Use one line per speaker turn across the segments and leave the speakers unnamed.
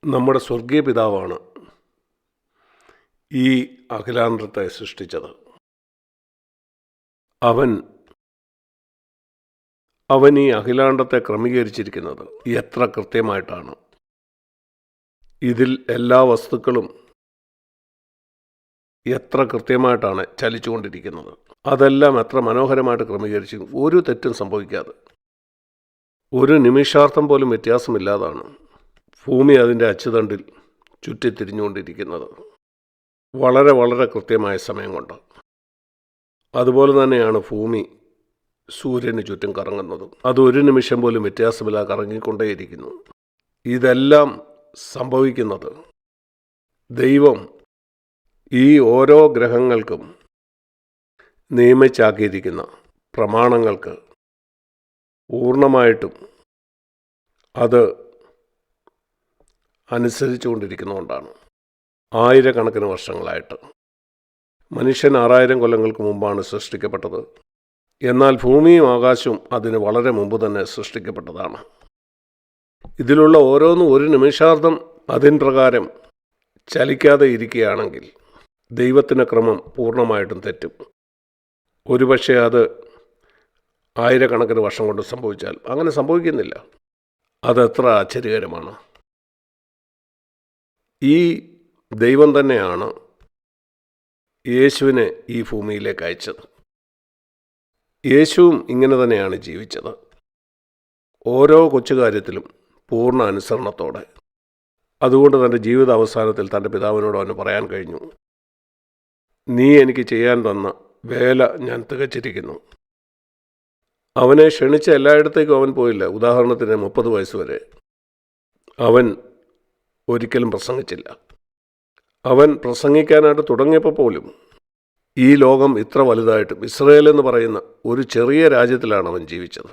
നമ്മുടെ സ്വർഗീയ പിതാവാണ് ഈ അഖിലാണ്ടത്തെ സൃഷ്ടിച്ചത്. അവൻ ഈ അഖിലാണ്ടത്തെ ക്രമീകരിച്ചിരിക്കുന്നത് എത്ര കൃത്യമായിട്ടാണ്. ഇതിൽ എല്ലാ വസ്തുക്കളും എത്ര കൃത്യമായിട്ടാണ് ചലിച്ചുകൊണ്ടിരിക്കുന്നത്. അതെല്ലാം എത്ര മനോഹരമായിട്ട് ക്രമീകരിച്ചു, ഒരു തെറ്റും സംഭവിക്കാതെ, ഒരു നിമിഷാർത്ഥം പോലും വ്യത്യാസമില്ലാതാണ് ഭൂമി അതിൻ്റെ അച്ചുതണ്ടിൽ ചുറ്റിത്തിരിഞ്ഞുകൊണ്ടിരിക്കുന്നത്, വളരെ വളരെ കൃത്യമായ സമയം കൊണ്ട്. അതുപോലെ തന്നെയാണ് ഭൂമി സൂര്യന് ചുറ്റും കറങ്ങുന്നതും. അത് ഒരു നിമിഷം പോലും വ്യത്യാസമില്ലാതെ കറങ്ങിക്കൊണ്ടേയിരിക്കുന്നു. ഇതെല്ലാം സംഭവിക്കുന്നത് ദൈവം ഈ ഓരോ ഗ്രഹങ്ങൾക്കും നിയമിച്ചാക്കിയിരിക്കുന്ന പ്രമാണങ്ങൾക്ക് പൂർണ്ണമായിട്ടും അത് അനുസരിച്ചുകൊണ്ടിരിക്കുന്നതുകൊണ്ടാണ്. ആയിരക്കണക്കിന് വർഷങ്ങളായിട്ട് മനുഷ്യൻ 6000 കൊല്ലങ്ങൾക്ക് മുമ്പാണ് സൃഷ്ടിക്കപ്പെട്ടത്. എന്നാൽ ഭൂമിയും ആകാശവും അതിന് വളരെ മുമ്പ് തന്നെ സൃഷ്ടിക്കപ്പെട്ടതാണ്. ഇതിലുള്ള ഓരോന്നും ഒരു നിമിഷാർദ്ധം അതിൻ പ്രകാരം ചലിക്കാതെ ഇരിക്കുകയാണെങ്കിൽ ദൈവത്തിൻ്റെ ക്രമം പൂർണ്ണമായിട്ടും തെറ്റും. ഒരുപക്ഷെ അത് ആയിരക്കണക്കിന് വർഷം കൊണ്ട് സംഭവിച്ചാൽ അങ്ങനെ സംഭവിക്കുന്നില്ല. അതെത്ര ആശ്ചര്യകരമാണ്. ഈ ദൈവം തന്നെയാണ് യേശുവിനെ ഈ ഭൂമിയിലേക്ക് അയച്ചത്. യേശുവും ഇങ്ങനെ തന്നെയാണ് ജീവിച്ചത്. ഓരോ കൊച്ചു കാര്യത്തിലും പൂർണ്ണ അനുസരണത്തോടെ. അതുകൊണ്ട് തൻ്റെ ജീവിത അവസാനത്തിൽ തൻ്റെ പിതാവിനോട് അവന് പറയാൻ കഴിഞ്ഞു, നീ എനിക്ക് ചെയ്യാൻ തന്ന വേല ഞാൻ തികച്ചിരിക്കുന്നു. അവനെ ക്ഷണിച്ച എല്ലായിടത്തേക്കും അവൻ പോയില്ല. ഉദാഹരണത്തിന് 30 വയസ്സ് വരെ അവൻ ഒരിക്കലും പ്രസംഗിച്ചില്ല. അവൻ പ്രസംഗിക്കാനായിട്ട് തുടങ്ങിയപ്പോൾ പോലും ഈ ലോകം ഇത്ര വലുതായിട്ടും ഇസ്രായേൽ എന്ന് പറയുന്ന ഒരു ചെറിയ രാജ്യത്തിലാണ് അവൻ ജീവിച്ചത്.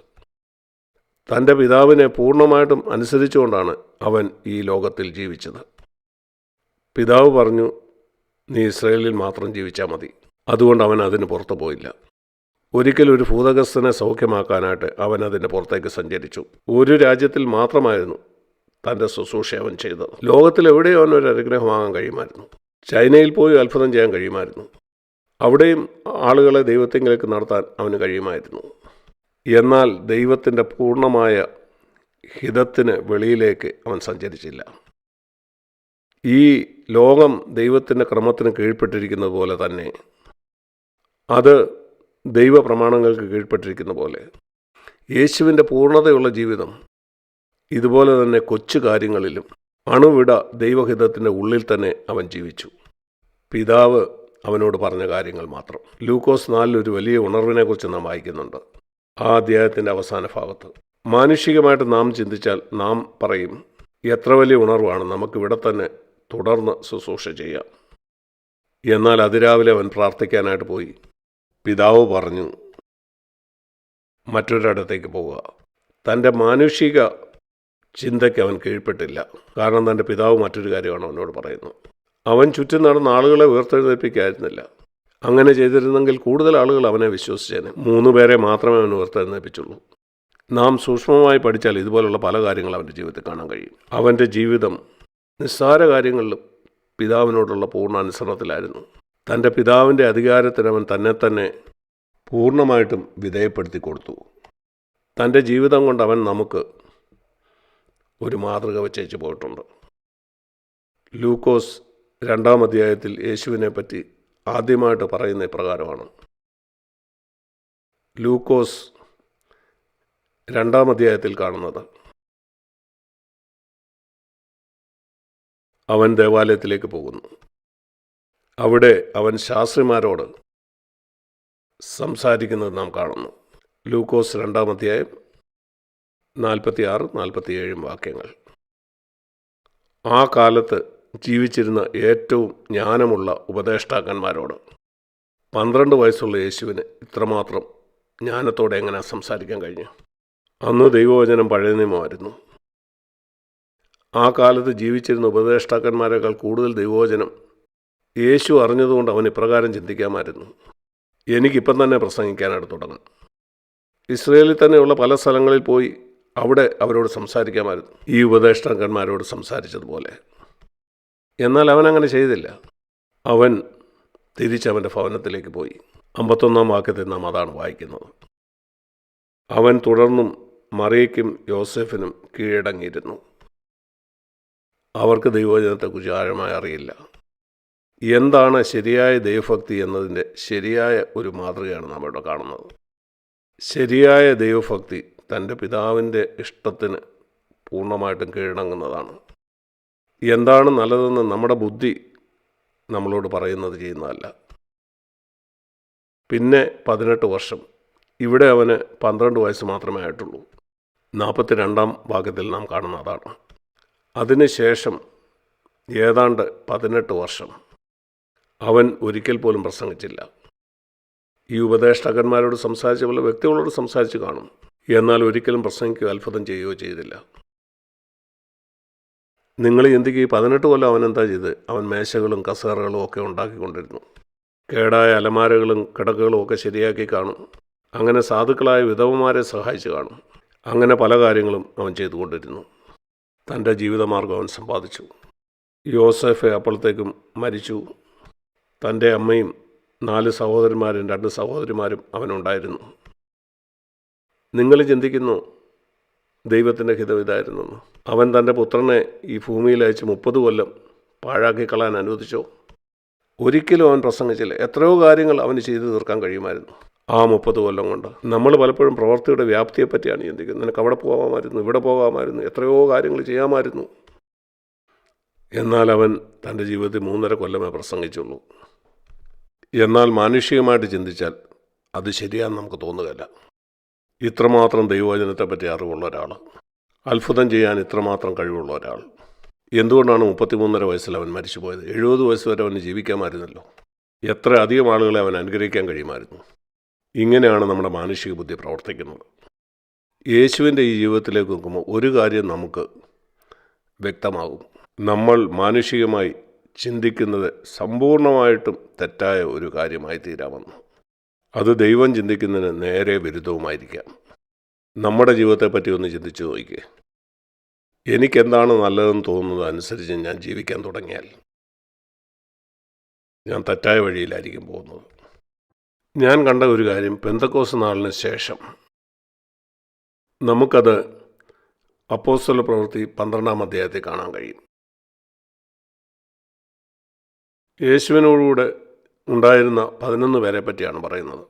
തൻ്റെ പിതാവിനെ പൂർണ്ണമായിട്ടും അനുസരിച്ചുകൊണ്ടാണ് അവൻ ഈ ലോകത്തിൽ ജീവിച്ചത്. പിതാവ് പറഞ്ഞു, നീ ഇസ്രായേലിൽ മാത്രം ജീവിച്ചാൽ മതി. അതുകൊണ്ട് അവൻ അതിന് പുറത്തു പോയില്ല. ഒരിക്കലും ഒരു ഭൂതഗ്രസ്തനെ സൗഖ്യമാക്കാനായിട്ട് അവൻ അതിൻ്റെ പുറത്തേക്ക് സഞ്ചരിച്ചു. ഒരു രാജ്യത്തിൽ മാത്രമായിരുന്നു തൻ്റെ ശുശ്രൂഷ അവൻ ചെയ്തത്. ലോകത്തിലെവിടെയോ അവനൊരു അനുഗ്രഹമാകാൻ കഴിയുമായിരുന്നു. ചൈനയിൽ പോയി അത്ഭുതം ചെയ്യാൻ കഴിയുമായിരുന്നു. അവിടെയും ആളുകളെ ദൈവത്തിലേക്ക് നടത്താൻ അവന് കഴിയുമായിരുന്നു. എന്നാൽ ദൈവത്തിൻ്റെ പൂർണ്ണമായ ഹിതത്തിന് വെളിയിലേക്ക് അവൻ സഞ്ചരിച്ചില്ല. ഈ ലോകം ദൈവത്തിൻ്റെ ക്രമത്തിന് കീഴ്പ്പെട്ടിരിക്കുന്നത് പോലെ തന്നെ, അത് ദൈവപ്രമാണങ്ങൾക്ക് കീഴ്പ്പെട്ടിരിക്കുന്ന പോലെ, യേശുവിൻ്റെ പൂർണ്ണതയുള്ള ജീവിതം ഇതുപോലെ തന്നെ കൊച്ചു കാര്യങ്ങളിലും അണുവിട ദൈവഹിതത്തിൻ്റെ ഉള്ളിൽ തന്നെ അവൻ ജീവിച്ചു. പിതാവ് അവനോട് പറഞ്ഞ കാര്യങ്ങൾ മാത്രം. ലൂക്കോസ് 4 ഒരു വലിയ ഉണർവിനെക്കുറിച്ച് നാം വായിക്കുന്നുണ്ട്. ആ അധ്യായത്തിൻ്റെ അവസാന ഭാഗത്ത് മാനുഷികമായിട്ട് നാം ചിന്തിച്ചാൽ നാം പറയും, എത്ര വലിയ ഉണർവാണ്, നമുക്കിവിടെ തന്നെ തുടർന്ന് ശുശ്രൂഷ ചെയ്യാം. എന്നാൽ അതിരാവിലെ അവൻ പ്രാർത്ഥിക്കാനായിട്ട് പോയി. പിതാവ് പറഞ്ഞു, മറ്റൊരിടത്തേക്ക് പോവുക. തൻ്റെ മാനുഷിക ചിന്തയ്ക്ക് അവൻ കീഴ്പ്പെട്ടില്ല. കാരണം തൻ്റെ പിതാവ് മറ്റൊരു കാര്യമാണ് അവനോട് പറയുന്നത്. അവൻ ചുറ്റും നടന്ന ആളുകളെ ഉയർത്തെഴുന്നേൽപ്പിക്കായിരുന്നില്ല. അങ്ങനെ ചെയ്തിരുന്നെങ്കിൽ കൂടുതൽ ആളുകൾ അവനെ വിശ്വസിച്ചേനെ. 3 പേരെ മാത്രമേ അവൻ ഉയർത്തെഴുന്നേൽപ്പിച്ചുള്ളൂ. നാം സൂക്ഷ്മമായി പഠിച്ചാൽ ഇതുപോലുള്ള പല കാര്യങ്ങൾ അവൻ്റെ ജീവിതത്തിൽ കാണാൻ കഴിയും. അവൻ്റെ ജീവിതം നിസ്സാര കാര്യങ്ങളിലും പിതാവിനോടുള്ള പൂർണ്ണ അനുസരണത്തിലായിരുന്നു. തൻ്റെ പിതാവിൻ്റെ അധികാരത്തിന് അവൻ തന്നെ പൂർണ്ണമായിട്ടും വിധേയപ്പെടുത്തി കൊടുത്തു. തൻ്റെ ജീവിതം കൊണ്ട് അവൻ നമുക്ക് ഒരു മാതൃക വെച്ചേച്ച് പോയിട്ടുണ്ട്. ലൂക്കോസ് 2-ാം അധ്യായത്തിൽ യേശുവിനെ പറ്റി ആദ്യമായിട്ട് പറയുന്ന ഇപ്രകാരമാണ്. ലൂക്കോസ് 2-ാം അധ്യായത്തിൽ കാണുന്നത്, അവൻ ദേവാലയത്തിലേക്ക് പോകുന്നു. അവിടെ അവൻ ശാസ്ത്രിമാരോട് സംസാരിക്കുന്നത് നാം കാണുന്നു. ലൂക്കോസ് 2-ാം അധ്യായം 46-47 വാക്യങ്ങൾ. ആ കാലത്ത് ജീവിച്ചിരുന്ന ഏറ്റവും ജ്ഞാനമുള്ള ഉപദേഷ്ടാക്കന്മാരോട് 12 വയസ്സുള്ള യേശുവിന് ഇത്രമാത്രം ജ്ഞാനത്തോടെ എങ്ങനെ സംസാരിക്കാൻ കഴിഞ്ഞു? അന്ന് ദൈവവചനം പഴയ നിയമമായിരുന്നു. ആ കാലത്ത് ജീവിച്ചിരുന്ന ഉപദേഷ്ടാക്കന്മാരെക്കാൾ കൂടുതൽ ദൈവവചനം യേശു അറിഞ്ഞതുകൊണ്ട് അവൻ ഇപ്രകാരം ചിന്തിക്കാമായിരുന്നു, എനിക്കിപ്പം തന്നെ പ്രസംഗിക്കാനായിട്ട് തുടങ്ങും. ഇസ്രയേലിൽ തന്നെയുള്ള പല സ്ഥലങ്ങളിൽ പോയി അവിടെ അവരോട് സംസാരിക്കാമായിരുന്നു, ഈ ഉപദേഷ്ടാക്കന്മാരോട് സംസാരിച്ചതുപോലെ. എന്നാൽ അവൻ അങ്ങനെ ചെയ്തില്ല. അവൻ തിരിച്ചവൻ്റെ ഭവനത്തിലേക്ക് പോയി. 51 വാക്യത്തിൽ നാം അതാണ് വായിക്കുന്നത്. അവൻ തുടർന്നും മറിയയ്ക്കും യോസേഫിനും കീഴടങ്ങിയിരുന്നു. അവർക്ക് ദൈവവചനത്തെക്കുറിച്ച് ആഴമായി അറിയില്ല. എന്താണ് ശരിയായ ദൈവഭക്തി എന്നതിൻ്റെ ശരിയായ ഒരു മാതൃകയാണ് നാം ഇവിടെ കാണുന്നത്. ശരിയായ ദൈവഭക്തി തൻ്റെ പിതാവിൻ്റെ ഇഷ്ടത്തിന് പൂർണ്ണമായിട്ടും കീഴടങ്ങുന്നതാണ്. എന്താണ് നല്ലതെന്ന് നമ്മുടെ ബുദ്ധി നമ്മളോട് പറയുന്നത് ചെയ്യുന്നതല്ല. പിന്നെ 18 വർഷം. ഇവിടെ അവന് 12 വയസ്സ് മാത്രമേ ആയിട്ടുള്ളൂ. 42 വാക്യത്തിൽ നാം കാണുന്ന അതാണ്. അതിനുശേഷം ഏതാണ്ട് 18 വർഷം അവൻ ഒരിക്കൽ പോലും പ്രസംഗിച്ചില്ല. ഈ ഉപദേഷ്ടാക്കന്മാരോട് സംസാരിച്ച പോലെ വ്യക്തികളോട് സംസാരിച്ച് കാണും, എന്നാൽ ഒരിക്കലും പ്രസംഗിക്കുകയോ അത്ഭുതം ചെയ്യുകയോ ചെയ്തില്ല. നിങ്ങൾ ചിന്തിക്കുക, ഈ 18 കൊല്ലം അവൻ എന്താ ചെയ്ത്? അവൻ മേശകളും കസേരകളും ഒക്കെ ഉണ്ടാക്കിക്കൊണ്ടിരുന്നു. കേടായ അലമാരകളും കിടക്കുകളും ഒക്കെ ശരിയാക്കി കാണും. അങ്ങനെ സാധുക്കളായ വിധവമാരെ സഹായിച്ച് കാണും. അങ്ങനെ പല കാര്യങ്ങളും അവൻ ചെയ്തുകൊണ്ടിരുന്നു. തൻ്റെ ജീവിതമാർഗം അവൻ സമ്പാദിച്ചു. യോസേഫ് അപ്പോഴത്തേക്കും മരിച്ചു. തൻ്റെ അമ്മയും 4 സഹോദരന്മാരും 2 സഹോദരിമാരും അവനുണ്ടായിരുന്നു. നിങ്ങൾ ചിന്തിക്കുന്നു ദൈവത്തിൻ്റെ ഹിതം ഇതായിരുന്നു. അവൻ തൻ്റെ പുത്രനെ ഈ ഭൂമിയിൽ അയച്ച് 30 കൊല്ലം പാഴാക്കി കളയാൻ അനുവദിച്ചോ? ഒരിക്കലും അവൻ പ്രസംഗിച്ചില്ല. എത്രയോ കാര്യങ്ങൾ അവന് ചെയ്തു തീർക്കാൻ കഴിയുമായിരുന്നു ആ 30 കൊല്ലം കൊണ്ട്. നമ്മൾ പലപ്പോഴും പ്രവൃത്തിയുടെ വ്യാപ്തിയെപ്പറ്റിയാണ് ചിന്തിക്കുന്നത്. നിനക്ക് അവിടെ പോകാമായിരുന്നു, ഇവിടെ പോകാമായിരുന്നു, എത്രയോ കാര്യങ്ങൾ ചെയ്യാമായിരുന്നു. എന്നാൽ അവൻ തൻ്റെ ജീവിതത്തിൽ 3.5 കൊല്ലമേ പ്രസംഗിച്ചുള്ളൂ. എന്നാൽ മാനുഷികമായിട്ട് ചിന്തിച്ചാൽ അത് ശരിയാണെന്ന് നമുക്ക് തോന്നുകയില്ല. ഇത്രമാത്രം ദൈവവചനത്തെപ്പറ്റി അറിവുള്ള ഒരാൾ, അത്ഭുതം ചെയ്യാൻ ഇത്രമാത്രം കഴിവുള്ള ഒരാൾ, എന്തുകൊണ്ടാണ് 33.5 വയസ്സിൽ അവൻ മരിച്ചു പോയത്? 70 വയസ്സ് വരെ അവന് ജീവിക്കാമായിരുന്നല്ലോ. എത്ര അധികം ആളുകളെ അവൻ അനുഗ്രഹിക്കാൻ കഴിയുമായിരുന്നു. ഇങ്ങനെയാണ് നമ്മുടെ മാനുഷിക ബുദ്ധി പ്രവർത്തിക്കുന്നത്. യേശുവിൻ്റെ ഈ ജീവിതത്തിലേക്ക് നോക്കുമ്പോൾ ഒരു കാര്യം നമുക്ക് വ്യക്തമാകും. നമ്മൾ മാനുഷികമായി ചിന്തിക്കുന്നത് സമ്പൂർണ്ണമായിട്ടും തെറ്റായ ഒരു കാര്യമായി തീരാമെന്ന്. അത് ദൈവം ചിന്തിക്കുന്നതിന് നേരെ വിരുദ്ധവുമായിരിക്കാം. നമ്മുടെ ജീവിതത്തെപ്പറ്റി ഒന്ന് ചിന്തിച്ചു നോക്കിക്കേ. എനിക്കെന്താണ് നല്ലതെന്ന് തോന്നുന്നത് അനുസരിച്ച് ഞാൻ ജീവിക്കാൻ തുടങ്ങിയാൽ ഞാൻ തെറ്റായ വഴിയിലായിരിക്കും പോകുന്നത്. ഞാൻ കണ്ട ഒരു കാര്യം, പെന്തക്കോസ്ത് നാളിന് ശേഷം നമുക്കത് അപ്പോസ്തല പ്രവൃത്തി 12-ാം അധ്യായത്തിൽ കാണാൻ കഴിയും. യേശുവിനോടുകൂടെ ഉണ്ടായിരുന്ന 11 പേരെ പറ്റിയാണ് പറയുന്നത്.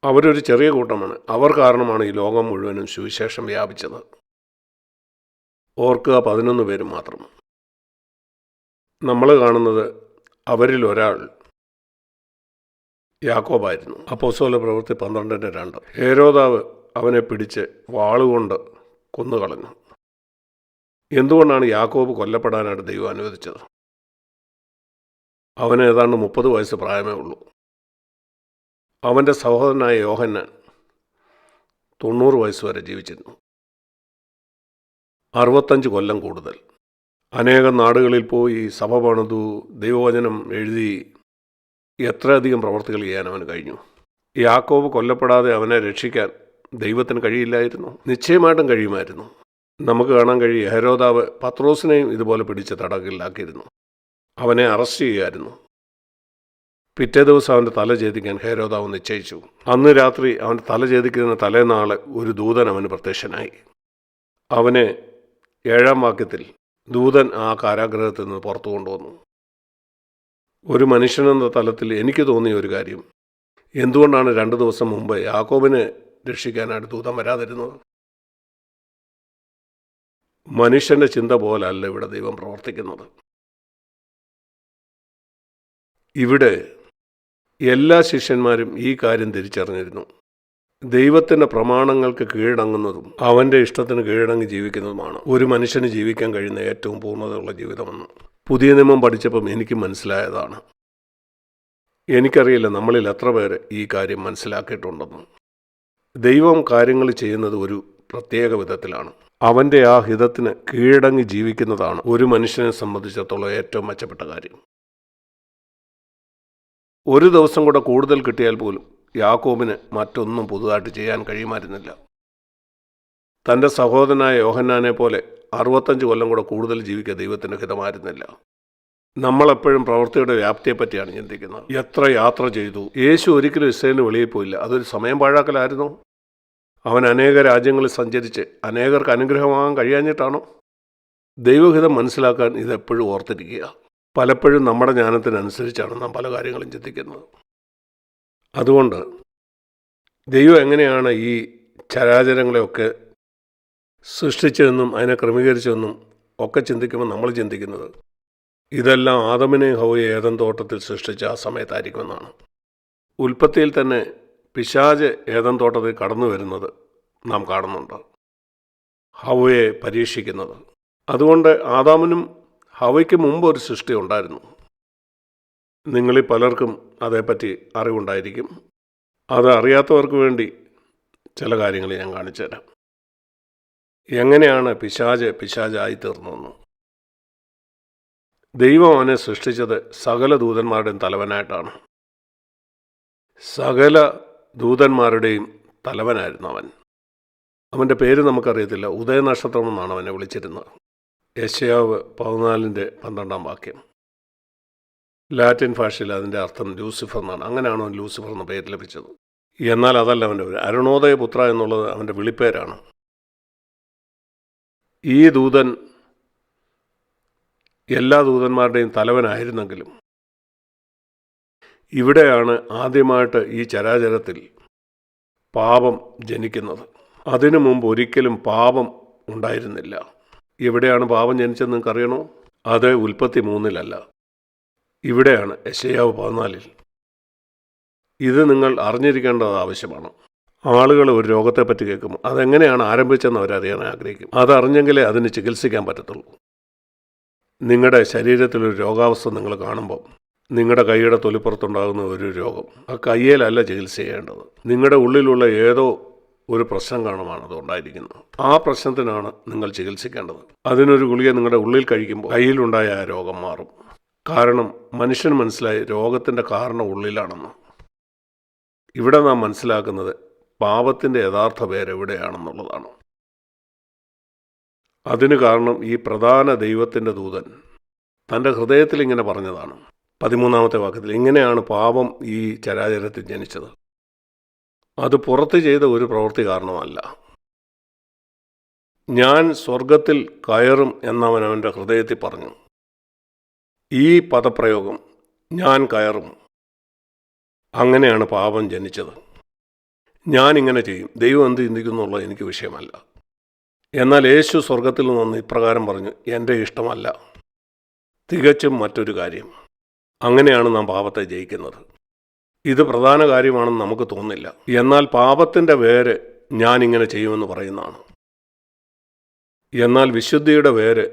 അവരൊരു ചെറിയ കൂട്ടമാണ്. അവർ കാരണമാണ് ഈ ലോകം മുഴുവനും സുവിശേഷം വ്യാപിച്ചത്. ഓർക്കുക, 11 പേരും മാത്രം. നമ്മൾ കാണുന്നത് അവരിൽ ഒരാൾ യാക്കോബായിരുന്നു. അപ്പോസ്തല പ്രവൃത്തി 12:2. ഹേരോദാവ് അവനെ പിടിച്ച് വാളുകൊണ്ട് കൊന്നുകളഞ്ഞു. എന്തുകൊണ്ടാണ് യാക്കോബ് കൊല്ലപ്പെടാനായിട്ട് ദൈവം അനുവദിച്ചത്? അവന് ഏതാണ്ട് 30 വയസ്സ് പ്രായമേ ഉള്ളൂ. അവൻ്റെ സഹോദരനായ യോഹന്നാൻ 90 വയസ്സ് വരെ ജീവിച്ചിരുന്നു. 65 കൊല്ലം കൂടുതൽ. അനേകം നാടുകളിൽ പോയി സഭ പണിതു, ദൈവവചനം എഴുതി, എത്രയധികം പ്രവർത്തികൾ ചെയ്യാൻ അവന് കഴിഞ്ഞു. യാക്കോബ് കൊല്ലപ്പെടാതെ അവനെ രക്ഷിക്കാൻ ദൈവത്തിന് കഴിയില്ലായിരുന്നു? നിശ്ചയമായിട്ടും കഴിയുമായിരുന്നു. നമുക്ക് കാണാൻ കഴിയും, ഹെരോദാവ് പത്രോസിനെയും ഇതുപോലെ പിടിച്ച് തടവിലാക്കിയിരുന്നു. അവനെ അറസ്റ്റ് ചെയ്യുമായിരുന്നു. പിറ്റേ ദിവസം അവൻ്റെ തല ഛേദിക്കാൻ ഹെരോദാവ് നിശ്ചയിച്ചു. അന്ന് രാത്രി അവൻ്റെ തല ഛേദിക്കുന്ന തലേനാൾ ഒരു ദൂതൻ അവന് പ്രത്യക്ഷനായി. അവനെ 7-ാം വാക്യത്തിൽ ദൂതൻ ആ കാരാഗ്രഹത്തിൽ നിന്ന് പുറത്തു കൊണ്ടുവന്നു. ഒരു മനുഷ്യനെന്ന തലത്തിൽ എനിക്ക് തോന്നിയ ഒരു കാര്യം, എന്തുകൊണ്ടാണ് 2 ദിവസം മുമ്പ് യാക്കോബിനെ രക്ഷിക്കാനായിട്ട് ദൂതൻ വരാതിരുന്നത്? മനുഷ്യൻ്റെ ചിന്ത പോലല്ല ഇവിടെ ദൈവം പ്രവർത്തിക്കുന്നത്. ഇവിടെ എല്ലാ ശിഷ്യന്മാരും ഈ കാര്യം തിരിച്ചറിഞ്ഞിരുന്നു. ദൈവത്തിൻ്റെ പ്രമാണങ്ങൾക്ക് കീഴടങ്ങുന്നതും അവൻ്റെ ഇഷ്ടത്തിന് കീഴടങ്ങി ജീവിക്കുന്നതുമാണ് ഒരു മനുഷ്യന് ജീവിക്കാൻ കഴിയുന്ന ഏറ്റവും പൂർണ്ണതയുള്ള ജീവിതമെന്ന് പുതിയ നിയമം പഠിച്ചപ്പം എനിക്ക് മനസ്സിലായതാണ്. എനിക്കറിയില്ല നമ്മളിൽ എത്ര പേര് ഈ കാര്യം മനസ്സിലാക്കിയിട്ടുണ്ടെന്ന്. ദൈവം കാര്യങ്ങൾ ചെയ്യുന്നത് ഒരു പ്രത്യേക വിധത്തിലാണ്. അവൻ്റെ ആ ഹിതത്തിന് കീഴടങ്ങി ജീവിക്കുന്നതാണ് ഒരു മനുഷ്യനെ സംബന്ധിച്ചിടത്തോളം ഏറ്റവും മെച്ചപ്പെട്ട കാര്യം. ഒരു ദിവസം കൂടെ കൂടുതൽ കിട്ടിയാൽ പോലും യാക്കോബിന് മറ്റൊന്നും പുതുതായിട്ട് ചെയ്യാൻ കഴിയുമായിരുന്നില്ല. തൻ്റെ സഹോദരനായ യോഹന്നാനെ പോലെ 65 കൊല്ലം കൂടെ കൂടുതൽ ജീവിക്കുക ദൈവത്തിന് ഹിതമായിരുന്നില്ല. നമ്മളെപ്പോഴും പ്രവൃത്തിയുടെ വ്യാപ്തിയെപ്പറ്റിയാണ് ചിന്തിക്കുന്നത്. എത്ര യാത്ര ചെയ്തു. യേശു ഒരിക്കലും ഇസ്രായേലിന് വെളിയിൽ പോയില്ല. അതൊരു സമയം പാഴാക്കലായിരുന്നു. അവൻ അനേക രാജ്യങ്ങളിൽ സഞ്ചരിച്ച് അനേകർക്ക് അനുഗ്രഹമാകാൻ കഴിയാഞ്ഞിട്ടാണോ? ദൈവഹിതം മനസ്സിലാക്കാൻ ഇതെപ്പോഴും ഓർത്തിരിക്കുക. പലപ്പോഴും നമ്മുടെ ജ്ഞാനത്തിനനുസരിച്ചാണ് നാം പല കാര്യങ്ങളും ചിന്തിക്കുന്നത്. അതുകൊണ്ട് ദൈവം എങ്ങനെയാണ് ഈ ചരാചരങ്ങളെയൊക്കെ സൃഷ്ടിച്ചതെന്നും അതിനെ ക്രമീകരിച്ചതെന്നും ഒക്കെ ചിന്തിക്കുമ്പോൾ നമ്മൾ ചിന്തിക്കുന്നത് ഇതെല്ലാം ആദമിനെയും ഹവ്വയെയും ഏദൻ തോട്ടത്തിൽ സൃഷ്ടിച്ച ആ സമയത്തായിരിക്കുമെന്നാണ്. ഉൽപ്പത്തിയിൽ തന്നെ പിശാച് ഏദൻ തോട്ടത്തിൽ കടന്നു വരുന്നത് നാം കാണുന്നുണ്ട്, ഹവ്വയെ പരീക്ഷിക്കുന്നത്. അതുകൊണ്ട് ആദാമിനും ഹവയ്ക്ക് മുമ്പ് ഒരു സൃഷ്ടി ഉണ്ടായിരുന്നു. നിങ്ങളിൽ പലർക്കും അതേപ്പറ്റി അറിവുണ്ടായിരിക്കും. അത് അറിയാത്തവർക്ക് വേണ്ടി ചില കാര്യങ്ങൾ ഞാൻ കാണിച്ചു തരാം. എങ്ങനെയാണ് പിശാചായി തീർന്നതെന്ന്. ദൈവം അവനെ സൃഷ്ടിച്ചത് സകല ദൂതന്മാരുടെയും തലവനായിട്ടാണ്. സകല ദൂതന്മാരുടെയും തലവനായിരുന്നു അവൻ. അവൻ്റെ പേര് നമുക്കറിയത്തില്ല. ഉദയനക്ഷത്രം എന്നാണ് അവനെ വിളിച്ചിരുന്നത്. യെശയ്യാവ് 14:12 വാക്യം. ലാറ്റിൻ ഭാഷയിൽ അതിൻ്റെ അർത്ഥം ലൂസിഫർ എന്നാണ്. അങ്ങനെയാണോ ലൂസിഫർ എന്ന പേര് ലഭിച്ചത്. എന്നാൽ അതല്ല അവൻ്റെ പേര്. അരുണോദയ പുത്ര എന്നുള്ളത് അവൻ്റെ വിളിപ്പേരാണ്. ഈ ദൂതൻ എല്ലാ ദൂതന്മാരുടെയും തലവനായിരുന്നെങ്കിലും ഇവിടെയാണ് ആദ്യമായിട്ട് ഈ ചരാചരത്തിൽ പാപം ജനിക്കുന്നത്. അതിനു മുമ്പ് ഒരിക്കലും പാപം ഉണ്ടായിരുന്നില്ല. എവിടെയാണ് പാപം ജനിച്ചതെന്ന് നിങ്ങൾക്കറിയണോ? അത് ഉൽപ്പത്തി 3-ലല്ല, ഇവിടെയാണ് യെശയ്യാവ് 14. ഇത് നിങ്ങൾ അറിഞ്ഞിരിക്കേണ്ടത് ആവശ്യമാണ്. ആളുകൾ ഒരു രോഗത്തെപ്പറ്റി കേൾക്കുമ്പോൾ അതെങ്ങനെയാണ് ആരംഭിച്ചതെന്ന് അവരറിയാൻ ആഗ്രഹിക്കും. അതറിഞ്ഞെങ്കിലേ അതിന് ചികിത്സിക്കാൻ പറ്റത്തുള്ളൂ. നിങ്ങളുടെ ശരീരത്തിലൊരു രോഗാവസ്ഥ നിങ്ങൾ കാണുമ്പോൾ നിങ്ങളുടെ കൈയുടെ തൊലിപ്പുറത്തുണ്ടാകുന്ന ഒരു രോഗം, ആ കയ്യിലല്ല ചികിത്സ ചെയ്യേണ്ടത്. നിങ്ങളുടെ ഉള്ളിലുള്ള ഏതോ ഒരു പ്രശ്നം കാണുമാണ് അതുണ്ടായിരിക്കുന്നത്. ആ പ്രശ്നത്തിനാണ് നിങ്ങൾ ചികിത്സിക്കേണ്ടത്. അതിനൊരു ഗുളിക നിങ്ങളുടെ ഉള്ളിൽ കഴിക്കുമ്പോൾ കയ്യിലുണ്ടായ ആ രോഗം മാറും. കാരണം മനുഷ്യന് മനസ്സിലായി രോഗത്തിൻ്റെ കാരണം ഉള്ളിലാണെന്ന്. ഇവിടെ നാം മനസ്സിലാക്കുന്നത് പാപത്തിൻ്റെ യഥാർത്ഥ പേരെവിടെയാണെന്നുള്ളതാണ്. അതിന് കാരണം ഈ പ്രധാന ദൈവത്തിൻ്റെ ദൂതൻ തൻ്റെ ഹൃദയത്തിൽ ഇങ്ങനെ പറഞ്ഞതാണ്. 13-ാമത്തെ വാക്യത്തിൽ ഇങ്ങനെയാണ് പാപം ഈ ചരാചരത്തിൽ ജനിച്ചത്. അത് പുറത്ത് ചെയ്ത ഒരു പ്രവൃത്തി കാരണമല്ല. ഞാൻ സ്വർഗത്തിൽ കയറും എന്നവൻ അവൻ്റെ ഹൃദയത്തിൽ പറഞ്ഞു. ഈ പദപ്രയോഗം ഞാൻ കയറും, അങ്ങനെയാണ് പാപം ജനിച്ചത്. ഞാനിങ്ങനെ ചെയ്യും. ദൈവം എന്ത് ചിന്തിക്കുന്നുള്ളത് എനിക്ക് വിഷയമല്ല. എന്നാൽ യേശു സ്വർഗത്തിൽ നിന്ന് ഇപ്രകാരം പറഞ്ഞു, എൻ്റെ ഇഷ്ടമല്ല, തികച്ചും മറ്റൊരു കാര്യം. അങ്ങനെയാണ് നാം പാപത്തെ ജയിക്കുന്നത്. ഇത് പ്രധാന കാര്യമാണെന്ന് നമുക്ക് തോന്നില്ല. എന്നാൽ പാപത്തിൻ്റെ വേര് ഞാനിങ്ങനെ ചെയ്യുമെന്ന് പറയുന്നതാണ്. എന്നാൽ വിശുദ്ധിയുടെ വേര്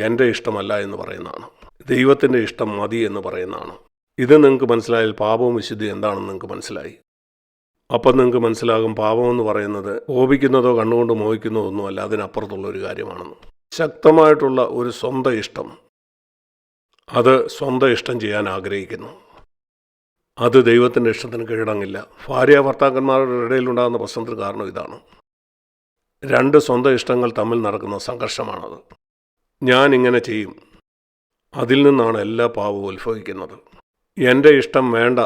എൻ്റെ ഇഷ്ടമല്ല എന്ന് പറയുന്നതാണ്. ദൈവത്തിൻ്റെ ഇഷ്ടം മതി എന്ന് പറയുന്നതാണ്. ഇത് നിങ്ങൾക്ക് മനസ്സിലായാൽ പാപവും വിശുദ്ധി എന്താണെന്ന് നിങ്ങൾക്ക് മനസ്സിലായി. അപ്പം നിങ്ങൾക്ക് മനസ്സിലാകും പാപമെന്ന് പറയുന്നത് കോപിക്കുന്നതോ കണ്ണുകൊണ്ട് മോഹിക്കുന്നതോ ഒന്നുമല്ല, അതിനപ്പുറത്തുള്ള ഒരു കാര്യമാണെന്ന്. ശക്തമായിട്ടുള്ള ഒരു സ്വന്തം ഇഷ്ടം, അത് സ്വന്തം ഇഷ്ടം ചെയ്യാൻ ആഗ്രഹിക്കുന്നു. അത് ദൈവത്തിൻ്റെ ഇഷ്ടത്തിന് കീഴടങ്ങില്ല. ഭാര്യ ഭർത്താക്കന്മാരുടെ ഇടയിലുണ്ടാകുന്ന പ്രശ്നത്തിന് കാരണം ഇതാണ്. രണ്ട് സ്വന്തം ഇഷ്ടങ്ങൾ തമ്മിൽ നടക്കുന്ന സംഘർഷമാണത്. ഞാൻ ഇങ്ങനെ ചെയ്യും, അതിൽ നിന്നാണ് എല്ലാ പാപവും ഉത്ഭവിക്കുന്നത്. എൻ്റെ ഇഷ്ടം വേണ്ട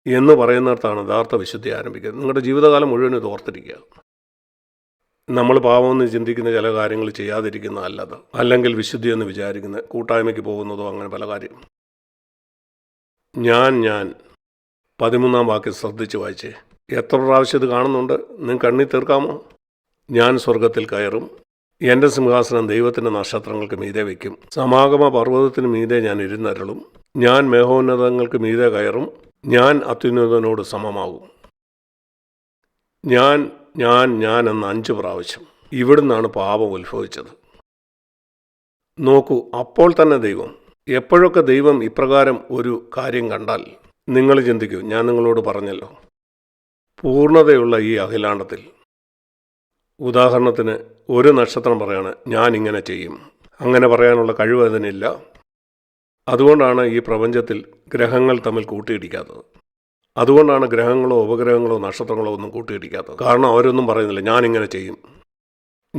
എന്ന് പറയുന്നിടത്താണ് യഥാർത്ഥ വിശുദ്ധി ആരംഭിക്കുന്നത്. നിങ്ങളുടെ ജീവിതകാലം മുഴുവൻ ഇത് ഓർത്തിരിക്കുക. നമ്മൾ പാപമെന്ന് ചിന്തിക്കുന്ന ചില കാര്യങ്ങൾ ചെയ്യാതിരിക്കുന്നതല്ലത്, അല്ലെങ്കിൽ വിശുദ്ധി എന്ന് വിചാരിക്കുന്നത്, കൂട്ടായ്മയ്ക്ക് പോകുന്നതോ അങ്ങനെ പല കാര്യം. ഞാൻ 13-ാം വാക്യം ശ്രദ്ധിച്ച് വായിച്ചേ. എത്ര പ്രാവശ്യം ഇത് കാണുന്നുണ്ട്? നിങ്ങൾ കണ്ണി തീർക്കാമോ? ഞാൻ സ്വർഗത്തിൽ കയറും, എൻ്റെ സിംഹാസനം ദൈവത്തിൻ്റെ നക്ഷത്രങ്ങൾക്ക് മീതെ വയ്ക്കും, സമാഗമ പർവ്വതത്തിന് മീതെ ഞാൻ ഇരുന്നരുളും, ഞാൻ മേഘോന്നതങ്ങൾക്ക് മീതെ കയറും, ഞാൻ അത്യുന്നതനോട് സമമാകും. ഞാൻ എന്ന 5 പ്രാവശ്യം. ഇവിടുന്നാണ് പാപം ഉത്ഭവിച്ചത്. നോക്കൂ, അപ്പോൾ തന്നെ ദൈവം, എപ്പോഴൊക്കെ ദൈവം ഇപ്രകാരം ഒരു കാര്യം കണ്ടാൽ നിങ്ങൾ ചിന്തിക്കൂ, ഞാൻ നിങ്ങളോട് പറഞ്ഞല്ലോ, പൂർണ്ണതയുള്ള ഈ അഖിലാണ്ടത്തിൽ ഉദാഹരണത്തിന് ഒരു നക്ഷത്രം പറയാണ് ഞാൻ ഇങ്ങനെ ചെയ്യും, അങ്ങനെ പറയാനുള്ള കഴിവ് അതിനില്ല. അതുകൊണ്ടാണ് ഈ പ്രപഞ്ചത്തിൽ ഗ്രഹങ്ങൾ തമ്മിൽ കൂട്ടിയിടിക്കാത്തത്. അതുകൊണ്ടാണ് ഗ്രഹങ്ങളോ ഉപഗ്രഹങ്ങളോ നക്ഷത്രങ്ങളോ ഒന്നും കൂട്ടിയിടിക്കാത്തത്. കാരണം അവരൊന്നും പറയുന്നില്ല ഞാനിങ്ങനെ ചെയ്യും.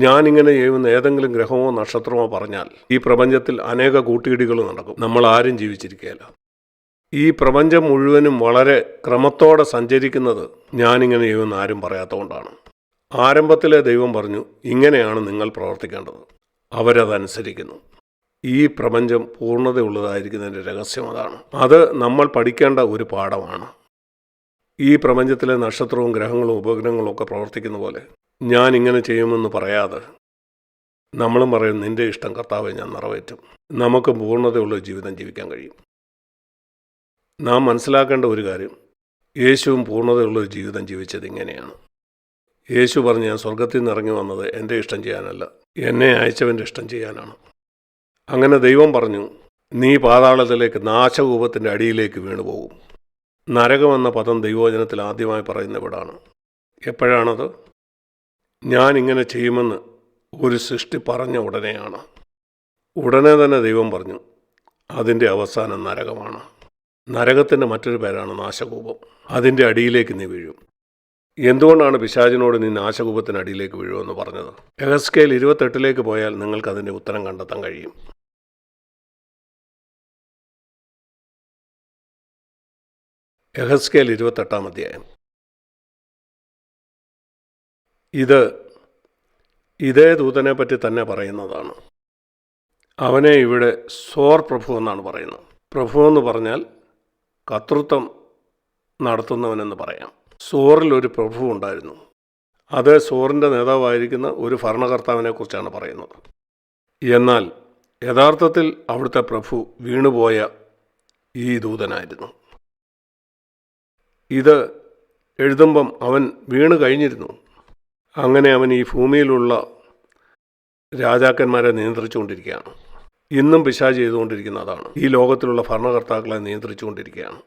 ഞാനിങ്ങനെ ചെയ്യുന്ന ഏതെങ്കിലും ഗ്രഹമോ നക്ഷത്രമോ പറഞ്ഞാൽ ഈ പ്രപഞ്ചത്തിൽ അനേക കൂട്ടിയിടികൾ നടക്കും. നമ്മൾ ആരും ജീവിച്ചിരിക്കുകയില്ല. ഈ പ്രപഞ്ചം മുഴുവനും വളരെ ക്രമത്തോടെ സഞ്ചരിക്കുന്നത് ഞാനിങ്ങനെ ചെയ്യുമെന്ന് ആരും പറയാത്തതുകൊണ്ടാണ്. ആരംഭത്തിലെ ദൈവം പറഞ്ഞു, ഇങ്ങനെയാണ് നിങ്ങൾ പ്രവർത്തിക്കേണ്ടത്. അവരതനുസരിക്കുന്നു. ഈ പ്രപഞ്ചം പൂർണ്ണതയുള്ളതായിരിക്കുന്നതിൻ്റെ രഹസ്യം അതാണ്. അത് നമ്മൾ പഠിക്കേണ്ട ഒരു പാഠമാണ്. ഈ പ്രപഞ്ചത്തിലെ നക്ഷത്രവും ഗ്രഹങ്ങളും ഉപഗ്രഹങ്ങളും ഒക്കെ പ്രവർത്തിക്കുന്ന പോലെ ഞാൻ ഇങ്ങനെ ചെയ്യുമെന്ന് പറയാതെ നമ്മളും പറയും, നിന്റെ ഇഷ്ടം കർത്താവെ ഞാൻ നിറവേറ്റും. നമുക്ക് പൂർണ്ണതയുള്ള ജീവിതം ജീവിക്കാൻ കഴിയും. നാം മനസ്സിലാക്കേണ്ട ഒരു കാര്യം, യേശുവും പൂർണ്ണതയുള്ളൊരു ജീവിതം ജീവിച്ചത് ഇങ്ങനെയാണ്. യേശു പറഞ്ഞു, ഞാൻ സ്വർഗത്തിൽ നിന്ന് ഇറങ്ങി വന്നത് എൻ്റെ ഇഷ്ടം ചെയ്യാനല്ല, എന്നെ അയച്ചവൻ്റെ ഇഷ്ടം ചെയ്യാനാണ്. അങ്ങനെ ദൈവം പറഞ്ഞു, നീ പാതാളത്തിലേക്ക്, നാശകൂപത്തിൻ്റെ അടിയിലേക്ക് വീണുപോകും. നരകമെന്ന പദം ദൈവവചനത്തിൽ ആദ്യമായി പറയുന്ന ഇവിടാണ്. എപ്പോഴാണത്? ഞാൻ ഇങ്ങനെ ചെയ്യുമെന്ന് ഒരു സൃഷ്ടി പറഞ്ഞ ഉടനെയാണ്. ഉടനെ തന്നെ ദൈവം പറഞ്ഞു, അതിൻ്റെ അവസാനം നരകമാണ്. നരകത്തിൻ്റെ മറ്റൊരു പേരാണ് നാശകൂപം. അതിൻ്റെ അടിയിലേക്ക് നീ വീഴും. എന്തുകൊണ്ടാണ് പിശാചിനോട് നീ നാശകൂപത്തിന് അടിയിലേക്ക് വീഴുമെന്ന് പറഞ്ഞത്? യെഹെസ്കേൽ 28 പോയാൽ നിങ്ങൾക്ക് അതിൻ്റെ ഉത്തരം കണ്ടെത്താൻ കഴിയും. യെഹെസ്കേൽ 28 അധ്യായം. ഇതേ ദൂതനെ പറ്റി തന്നെ പറയുന്നതാണ്. അവനെ ഇവിടെ സോർ പ്രഭു എന്നാണ് പറയുന്നത്. പ്രഭു എന്ന് പറഞ്ഞാൽ കർത്തൃത്വം നടത്തുന്നവനെന്ന് പറയാം. സോറിൽ ഒരു പ്രഭു ഉണ്ടായിരുന്നു. അത് സോറിൻ്റെ നേതാവായിരിക്കുന്ന ഒരു ഭരണകർത്താവിനെ കുറിച്ചാണ് പറയുന്നത്. എന്നാൽ യഥാർത്ഥത്തിൽ അവിടുത്തെ പ്രഭു വീണുപോയ ഈ ദൂതനായിരുന്നു. ഇത് എഴുതുമ്പം അവൻ വീണ് കഴിഞ്ഞിരുന്നു. അങ്ങനെ അവൻ ഈ ഭൂമിയിലുള്ള രാജാക്കന്മാരെ നിയന്ത്രിച്ചുകൊണ്ടിരിക്കുകയാണ്. ഇന്നും പിശാച് ചെയ്തുകൊണ്ടിരിക്കുന്ന അതാണ്. ഈ ലോകത്തിലുള്ള ഭരണകർത്താക്കളെ നിയന്ത്രിച്ചുകൊണ്ടിരിക്കുകയാണ്.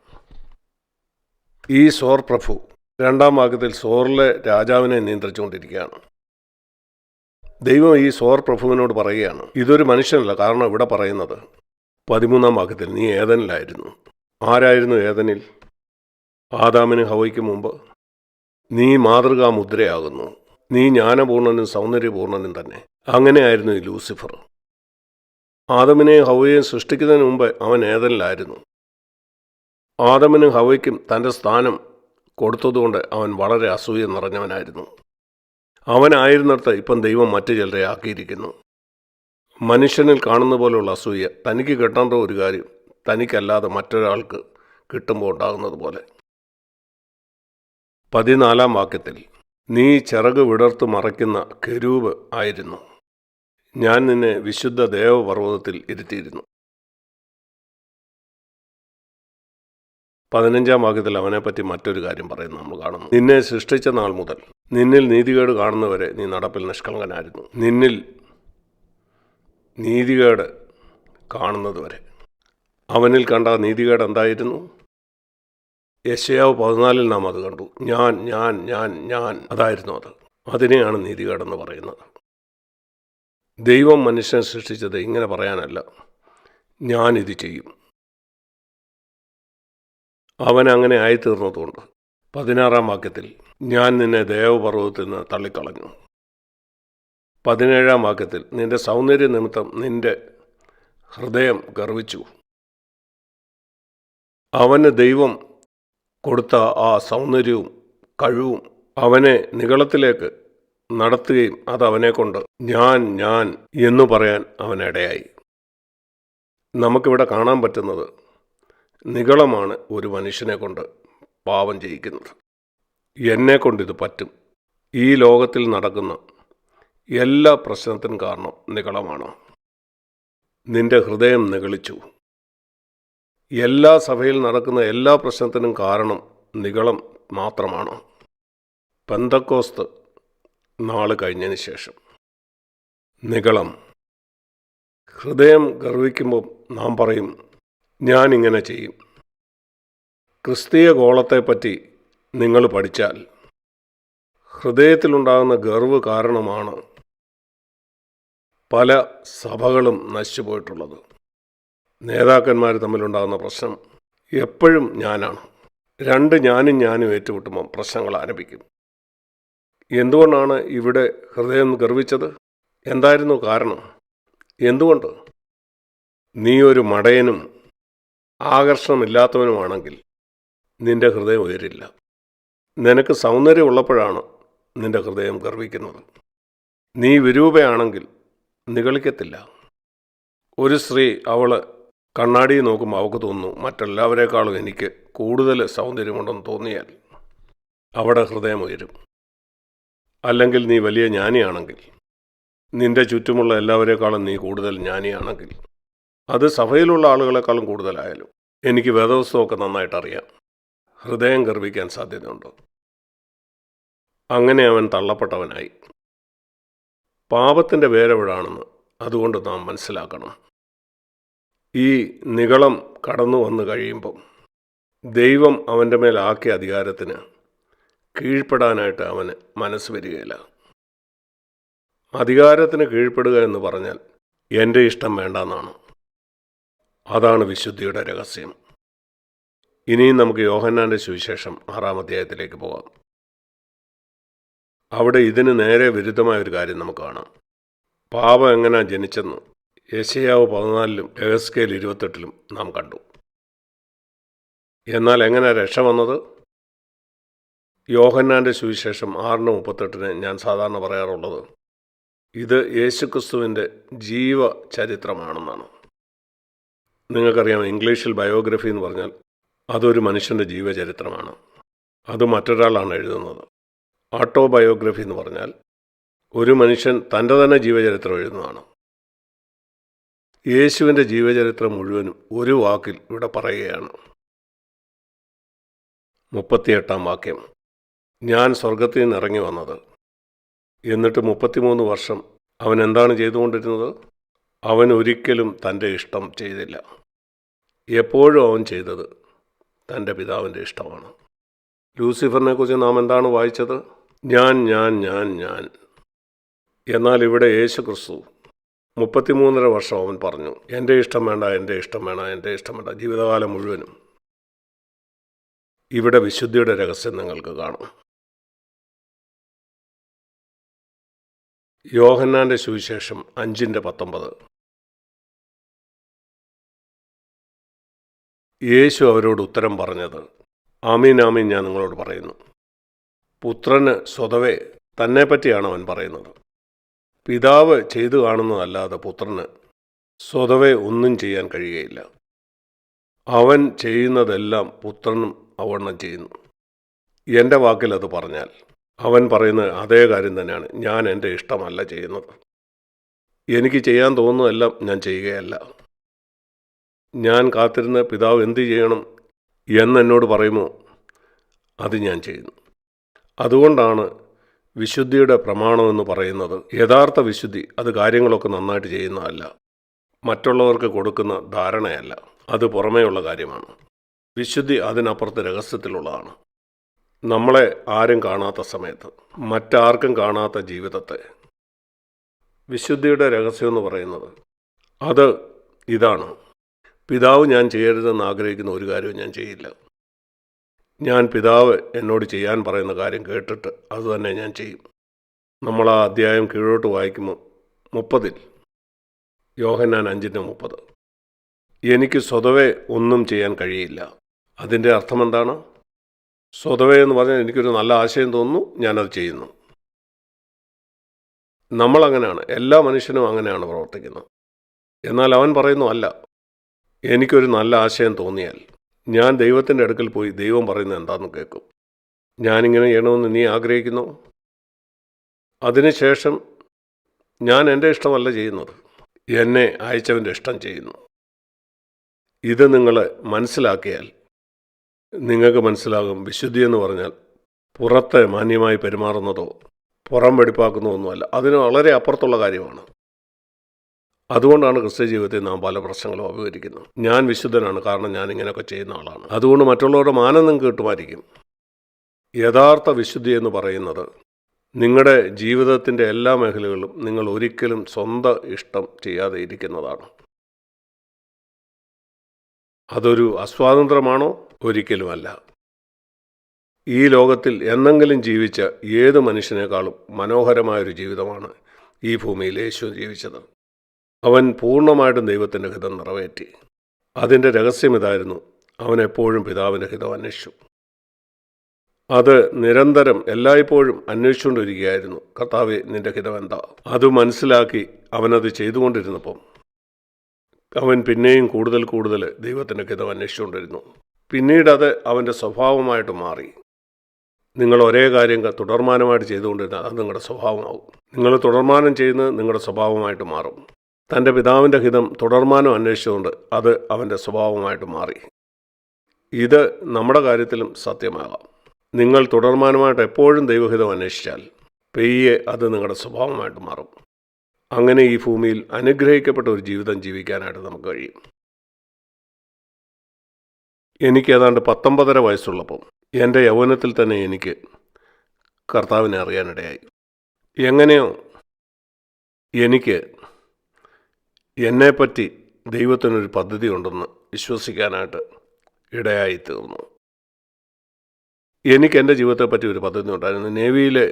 ഈ സോർ പ്രഭു 2 വാക്യത്തിൽ സോറിലെ രാജാവിനെ നിയന്ത്രിച്ചുകൊണ്ടിരിക്കുകയാണ്. ദൈവം ഈ സോർ പ്രഭുവിനോട് പറയുകയാണ്, ഇതൊരു മനുഷ്യനല്ല. കാരണം ഇവിടെ പറയുന്നത് 13 വാക്യത്തിൽ, നീ ഏദനിലായിരുന്നു. ആരായിരുന്നു ഏദനിൽ? ആദാമിന് ഹവയ്ക്ക് മുമ്പ്. നീ മാതൃകാ മുദ്രയാകുന്നു. നീ ജ്ഞാനപൂർണനും സൗന്ദര്യപൂർണനും തന്നെ. അങ്ങനെയായിരുന്നു ഈ ലൂസിഫർ. ആദമിനെയും ഹവയെയും സൃഷ്ടിക്കുന്നതിന് മുമ്പ് അവൻ ഏദനിലായിരുന്നു. ആദമിനും ഹവയ്ക്കും തൻ്റെ സ്ഥാനം കൊടുത്തതുകൊണ്ട് അവൻ വളരെ അസൂയ നിറഞ്ഞവനായിരുന്നു. അവനായിരുന്നിടത്ത് ഇപ്പം ദൈവം മറ്റു ചിലരെ ആക്കിയിരിക്കുന്നു. മനുഷ്യനിൽ കാണുന്ന പോലെയുള്ള അസൂയ, തനിക്ക് കിട്ടേണ്ട ഒരു കാര്യം തനിക്കല്ലാതെ മറ്റൊരാൾക്ക് കിട്ടുമ്പോൾ ഉണ്ടാകുന്നത് പോലെ. 14 വാക്യത്തിൽ, നീ ചിറക് വിടർത്ത് മറയ്ക്കുന്ന കെരൂബ് ആയിരുന്നു. ഞാൻ നിന്നെ വിശുദ്ധ ദേവപർവ്വതത്തിൽ ഇരുത്തിയിരുന്നു. 15 വാക്യത്തിൽ അവനെപ്പറ്റി മറ്റൊരു കാര്യം പറയുന്നു. നമ്മൾ കാണുന്നു, നിന്നെ സൃഷ്ടിച്ച നാൾ മുതൽ നിന്നിൽ നീതികേട് കാണുന്നവരെ നീ നടപ്പിൽ നിഷ്കളങ്കനായിരുന്നു. നിന്നിൽ നീതികേട് കാണുന്നതുവരെ. അവനിൽ കണ്ട നീതികേട് എന്തായിരുന്നു? യെശയ്യാവ് 14 നാം അത് കണ്ടു. ഞാൻ അതായിരുന്നു അത്. അതിനെയാണ് നീതികേടെന്ന് പറയുന്നത്. ദൈവം മനുഷ്യനെ സൃഷ്ടിച്ചത് ഇങ്ങനെ പറയാനല്ല, ഞാനിത് ചെയ്യും. അവൻ അങ്ങനെ ആയിത്തീർന്നതുകൊണ്ട് 16 വാക്യത്തിൽ, ഞാൻ നിന്നെ ദേവപർവ്വതത്തിൽ നിന്ന് തള്ളിക്കളഞ്ഞു. 17 വാക്യത്തിൽ, നിന്റെ സൗന്ദര്യ നിമിത്തം നിന്റെ ഹൃദയം ഗർവിച്ചു. അവന് ദൈവം കൊടുത്ത ആ സൗന്ദര്യവും കഴിവും അവനെ നിഗളത്തിലേക്ക് നടത്തുകയും അത് അവനെക്കൊണ്ട് ഞാൻ എന്നു പറയാൻ അവനിടയായി. നമുക്കിവിടെ കാണാൻ പറ്റുന്നത് നിഗളമാണ് ഒരു മനുഷ്യനെ കൊണ്ട് പാപം ചെയ്യിക്കുന്നത്. എന്നെക്കൊണ്ടിത് പറ്റും. ഈ ലോകത്തിൽ നടക്കുന്ന എല്ലാ പ്രശ്നത്തിനും കാരണം നിഗളമാണ്. നിന്റെ ഹൃദയം നിഗളിച്ചു. എല്ലാ സഭയിൽ നടക്കുന്ന എല്ലാ പ്രശ്നത്തിനും കാരണം നിഗളം മാത്രമാണ്. പെന്തക്കോസ്ത് നാൾ കഴിഞ്ഞതിന് ശേഷം നിഗളം. ഹൃദയം ഗർവിക്കുമ്പോൾ നാം പറയും, ഞാനിങ്ങനെ ചെയ്യും. ക്രിസ്തീയ ഗോളത്തെപ്പറ്റി നിങ്ങൾ പഠിച്ചാൽ ഹൃദയത്തിലുണ്ടാകുന്ന ഗർവ് കാരണമാണ് പല സഭകളും നശിച്ചുപോയിട്ടുള്ളത്. നേതാക്കന്മാർ തമ്മിലുണ്ടാകുന്ന പ്രശ്നം എപ്പോഴും ഞാനാണ്. 2 ഞാനും ഏറ്റുമുട്ടുമ്പം പ്രശ്നങ്ങൾ ആരംഭിക്കും. എന്തുകൊണ്ടാണ് ഇവിടെ ഹൃദയം ഗർവിച്ചത്? എന്തായിരുന്നു കാരണം? എന്തുകൊണ്ട്? നീ ഒരു മടയനും ആകർഷണമില്ലാത്തവനുമാണെങ്കിൽ നിന്റെ ഹൃദയം ഉയരില്ല. നിനക്ക് സൗന്ദര്യമുള്ളപ്പോഴാണ് നിന്റെ ഹൃദയം ഗർവിക്കുന്നത്. നീ വിരൂപയാണെങ്കിൽ നിഗളിക്കത്തില്ല. ഒരു സ്ത്രീ അവൾ കണ്ണാടിയിൽ നോക്കുമ്പോൾ അവൾക്ക് തോന്നുന്നു മറ്റെല്ലാവരേക്കാളും എനിക്ക് കൂടുതൽ സൗന്ദര്യമുണ്ടെന്ന് തോന്നിയാൽ അവിടെ ഹൃദയം ഉയരും. അല്ലെങ്കിൽ നീ വലിയ ജ്ഞാനിയാണെങ്കിൽ, നിന്റെ ചുറ്റുമുള്ള എല്ലാവരേക്കാളും നീ കൂടുതൽ ജ്ഞാനിയാണെങ്കിൽ, അത് സഭയിലുള്ള ആളുകളെക്കാളും കൂടുതലായാലും, എനിക്ക് വേദപുസ്തകമൊക്കെ നന്നായിട്ട് അറിയാം, ഹൃദയം ഗർവിക്കാൻ സാധ്യതയുണ്ട്. അങ്ങനെ അവൻ തള്ളപ്പെട്ടവനായി. പാപത്തിൻ്റെ വേരെവിടാണെന്ന് അതുകൊണ്ട് നാം മനസ്സിലാക്കണം. ഈ നിഗളം കടന്നു വന്നു കഴിയുമ്പം ദൈവം അവൻ്റെ മേലാക്കിയ അധികാരത്തിന് കീഴ്പ്പെടാനായിട്ട് അവന് മനസ്സ് വരികയില്ല. അധികാരത്തിന് കീഴ്പ്പെടുക എന്ന് പറഞ്ഞാൽ എൻ്റെ ഇഷ്ടം വേണ്ടെന്നാണ്. അതാണ് വിശുദ്ധിയുടെ രഹസ്യം. ഇനിയും നമുക്ക് യോഹന്നാൻ്റെ സുവിശേഷം 6-ാം അധ്യായത്തിലേക്ക് പോകാം. അവിടെ ഇതിന് നേരെ വിരുദ്ധമായ ഒരു കാര്യം നമുക്ക് കാണാം. പാപം എങ്ങനെ ജനിച്ചെന്ന് യെശയ്യാവ് 14-ലും എഹെസ്കേൽ 28-ലും നാം കണ്ടു. എന്നാൽ എങ്ങനെ രക്ഷ വന്നത്? യോഹന്നാൻ്റെ സുവിശേഷം 6:38 ഞാൻ സാധാരണ പറയാറുള്ളത് ഇത് യേശുക്രിസ്തുവിൻ്റെ ജീവചരിത്രമാണെന്നാണ്. നിങ്ങൾക്കറിയാം, ഇംഗ്ലീഷിൽ ബയോഗ്രഫി എന്ന് പറഞ്ഞാൽ അതൊരു മനുഷ്യൻ്റെ ജീവചരിത്രമാണ്. അത് മറ്റൊരാളാണ് എഴുതുന്നത്. ഓട്ടോബയോഗ്രഫി എന്ന് പറഞ്ഞാൽ ഒരു മനുഷ്യൻ തൻ്റെ തന്നെ ജീവചരിത്രം എഴുതുന്നതാണ്. യേശുവിൻ്റെ ജീവചരിത്രം മുഴുവനും ഒരു വാക്കിൽ ഇവിടെ പറയുകയാണ്. 38-ാം വാക്യം, ഞാൻ സ്വർഗത്തിൽ നിന്ന് ഇറങ്ങി വന്നത്. എന്നിട്ട് 33 വർഷം അവൻ എന്താണ് ചെയ്തുകൊണ്ടിരുന്നത്? അവൻ ഒരിക്കലും തൻ്റെ ഇഷ്ടം ചെയ്തില്ല. എപ്പോഴും അവൻ ചെയ്തത് തൻ്റെ പിതാവിൻ്റെ ഇഷ്ടമാണ്. ലൂസിഫറിനെ കുറിച്ച് നാം എന്താണ് വായിച്ചത്? ഞാൻ. എന്നാൽ ഇവിടെ യേശു ക്രിസ്തു 33.5 വർഷം അവൻ പറഞ്ഞു, എൻ്റെ ഇഷ്ടം വേണ്ട, എൻ്റെ ഇഷ്ടം വേണ്ട, എൻ്റെ ഇഷ്ടം വേണ്ട, ജീവിതകാലം മുഴുവനും. ഇവിടെ വിശുദ്ധിയുടെ രഹസ്യം നിങ്ങൾക്ക് കാണാം. യോഹന്നാൻ്റെ സുവിശേഷം 5:19. യേശു അവരോട് ഉത്തരം പറഞ്ഞത്, ആമീൻ ആമീൻ ഞാൻ നിങ്ങളോട് പറയുന്നു. പുത്രന് സ്വതവേ തന്നെപ്പറ്റിയാണ് അവൻ പറയുന്നത്. പിതാവ് ചെയ്തു കാണുന്നതല്ലാതെ പുത്രന് സ്വതവേ ഒന്നും ചെയ്യാൻ കഴിയുകയില്ല. അവൻ ചെയ്യുന്നതെല്ലാം പുത്രനും അവണ്ണം ചെയ്യുന്നു. എൻ്റെ വാക്കിൽ അത് പറഞ്ഞാൽ അവൻ പറയുന്ന അതേ കാര്യം തന്നെയാണ്. ഞാൻ എൻ്റെ ഇഷ്ടമല്ല ചെയ്യുന്നത്. എനിക്ക് ചെയ്യാൻ തോന്നുന്നതെല്ലാം ഞാൻ ചെയ്യുകയല്ല. ഞാൻ കാത്തിരുന്ന് പിതാവ് എന്ത് ചെയ്യണം എന്നെന്നോട് പറയുമോ അത് ഞാൻ ചെയ്യുന്നു. അതുകൊണ്ടാണ് വിശുദ്ധിയുടെ പ്രമാണമെന്ന് പറയുന്നത് യഥാർത്ഥ വിശുദ്ധി അത് കാര്യങ്ങളൊക്കെ നന്നായിട്ട് ചെയ്യുന്നതല്ല, മറ്റുള്ളവർക്ക് കൊടുക്കുന്ന ധാരണയല്ല, അത് പുറമേയുള്ള കാര്യമാണ്. വിശുദ്ധി അതിനപ്പുറത്ത് രഹസ്യത്തിലുള്ളതാണ്. നമ്മളെ ആരും കാണാത്ത സമയത്ത്, മറ്റാർക്കും കാണാത്ത ജീവിതത്തെ വിശുദ്ധിയുടെ രഹസ്യമെന്ന് പറയുന്നത് അത് ഇതാണ്. പിതാവ് ഞാൻ ചെയ്യരുതെന്ന് ആഗ്രഹിക്കുന്ന ഒരു കാര്യവും ഞാൻ ചെയ്യില്ല. ഞാൻ പിതാവ് എന്നോട് ചെയ്യാൻ പറയുന്ന കാര്യം കേട്ടിട്ട് അതുതന്നെ ഞാൻ ചെയ്യും. നമ്മൾ ആ അധ്യായം കീഴോട്ട് വായിക്കുമ്പോൾ 30-ൽ യോഹന്നാൻ 5:30 എനിക്ക് സ്വതവേ ഒന്നും ചെയ്യാൻ കഴിയില്ല. അതിൻ്റെ അർത്ഥം എന്താണ്? സ്വതവേ എന്ന് പറഞ്ഞാൽ എനിക്കൊരു നല്ല ആശയം തോന്നുന്നു, ഞാനത് ചെയ്യുന്നു. നമ്മളങ്ങനെയാണ്, എല്ലാ മനുഷ്യനും അങ്ങനെയാണ് പ്രവർത്തിക്കുന്നത്. എന്നാൽ അവൻ പറയുന്നു അല്ല, എനിക്കൊരു നല്ല ആശയം തോന്നിയാൽ ഞാൻ ദൈവത്തിൻ്റെ അടുക്കൽ പോയി ദൈവം പറയുന്നത് എന്താണെന്ന് കേൾക്കും. ഞാനിങ്ങനെ ചെയ്യണമെന്ന് നീ ആഗ്രഹിക്കുന്നു. അതിനുശേഷം ഞാൻ എൻ്റെ ഇഷ്ടമല്ല ചെയ്യുന്നത്, എന്നെ അയച്ചവൻ്റെ ഇഷ്ടം ചെയ്യുന്നു. ഇത് നിങ്ങൾ മനസ്സിലാക്കിയാൽ നിങ്ങൾക്ക് മനസ്സിലാകും വിശുദ്ധി എന്ന് പറഞ്ഞാൽ പുറത്തെ മാന്യമായി പെരുമാറുന്നതോ പുറം വെടിപ്പാക്കുന്നതോ ഒന്നുമല്ല. അതിന് വളരെ അപ്പുറത്തുള്ള കാര്യമാണ്. അതുകൊണ്ടാണ് ക്രിസ്ത്യ ജീവിതത്തിൽ നാം പല പ്രശ്നങ്ങളും അഭിമുഖീകരിക്കുന്നത്. ഞാൻ വിശുദ്ധനാണ്, കാരണം ഞാൻ ഇങ്ങനെയൊക്കെ ചെയ്യുന്ന ആളാണ്. അതുകൊണ്ട് മറ്റുള്ളവരുടെ മാനം നിങ്ങൾക്ക് കിട്ടുമായിരിക്കും. യഥാർത്ഥ വിശുദ്ധി എന്ന് പറയുന്നത് നിങ്ങളുടെ ജീവിതത്തിൻ്റെ എല്ലാ മേഖലകളിലും നിങ്ങൾ ഒരിക്കലും സ്വന്തം ഇഷ്ടം ചെയ്യാതെ ഇരിക്കുന്നതാണ്. അതൊരു അസ്വാതന്ത്ര്യമാണോ? ഒരിക്കലുമല്ല. ഈ ലോകത്തിൽ എന്നെങ്കിലും ജീവിച്ച ഏത് മനുഷ്യനേക്കാളും മനോഹരമായൊരു ജീവിതമാണ് ഈ ഭൂമിയിൽ യേശു ജീവിച്ചത്. അവൻ പൂർണ്ണമായിട്ടും ദൈവത്തിൻ്റെ ഹിതം നിറവേറ്റി. അതിൻ്റെ രഹസ്യം ഇതായിരുന്നു: അവൻ എപ്പോഴും പിതാവിൻ്റെ ഹിതം അന്വേഷിച്ചു. അത് നിരന്തരം എല്ലായ്പ്പോഴും അന്വേഷിച്ചുകൊണ്ടിരിക്കുകയായിരുന്നു. കർത്താവേ, നിൻ്റെ ഹിതം എന്താ? അത് മനസ്സിലാക്കി അവനത് ചെയ്തുകൊണ്ടിരുന്നപ്പം അവൻ പിന്നെയും കൂടുതൽ കൂടുതൽ ദൈവത്തിൻ്റെ ഹിതം അന്വേഷിച്ചുകൊണ്ടിരുന്നു. പിന്നീട് അത് അവൻ്റെ സ്വഭാവമായിട്ട് മാറി. നിങ്ങൾ ഒരേ കാര്യം തുടർമാനമായിട്ട് ചെയ്തുകൊണ്ടിരുന്നാൽ അത് നിങ്ങളുടെ സ്വഭാവമാകും. നിങ്ങൾ തുടർമാനം ചെയ്യുന്നത് നിങ്ങളുടെ സ്വഭാവമായിട്ട് മാറും. തൻ്റെ പിതാവിൻ്റെ ഹിതം തുടർമാനം അന്വേഷിച്ചുകൊണ്ട് അത് അവൻ്റെ സ്വഭാവമായിട്ട് മാറി. ഇത് നമ്മുടെ കാര്യത്തിലും സത്യമാകാം. നിങ്ങൾ തുടർമാനമായിട്ട് എപ്പോഴും ദൈവഹിതം അന്വേഷിച്ചാൽ പെയ്യെ അത് നിങ്ങളുടെ സ്വഭാവമായിട്ട് മാറും. അങ്ങനെ ഈ ഭൂമിയിൽ അനുഗ്രഹിക്കപ്പെട്ട ഒരു ജീവിതം ജീവിക്കാനായിട്ട് നമുക്ക് കഴിയും. എനിക്ക് ഏതാണ്ട് 19.5 വയസ്സുള്ളപ്പം എൻ്റെ യൗവനത്തിൽ തന്നെ എനിക്ക് കർത്താവിനെ അറിയാനിടയായി. എങ്ങനെയോ എനിക്ക് എന്നെപ്പറ്റി ദൈവത്തിനൊരു പദ്ധതി ഉണ്ടെന്ന് വിശ്വസിക്കാനായിട്ട് ഇടയായി തീർന്നു. എനിക്ക് എൻ്റെ ജീവിതത്തെപ്പറ്റി ഒരു പദ്ധതി ഉണ്ടായിരുന്നു. നേവിയിലെ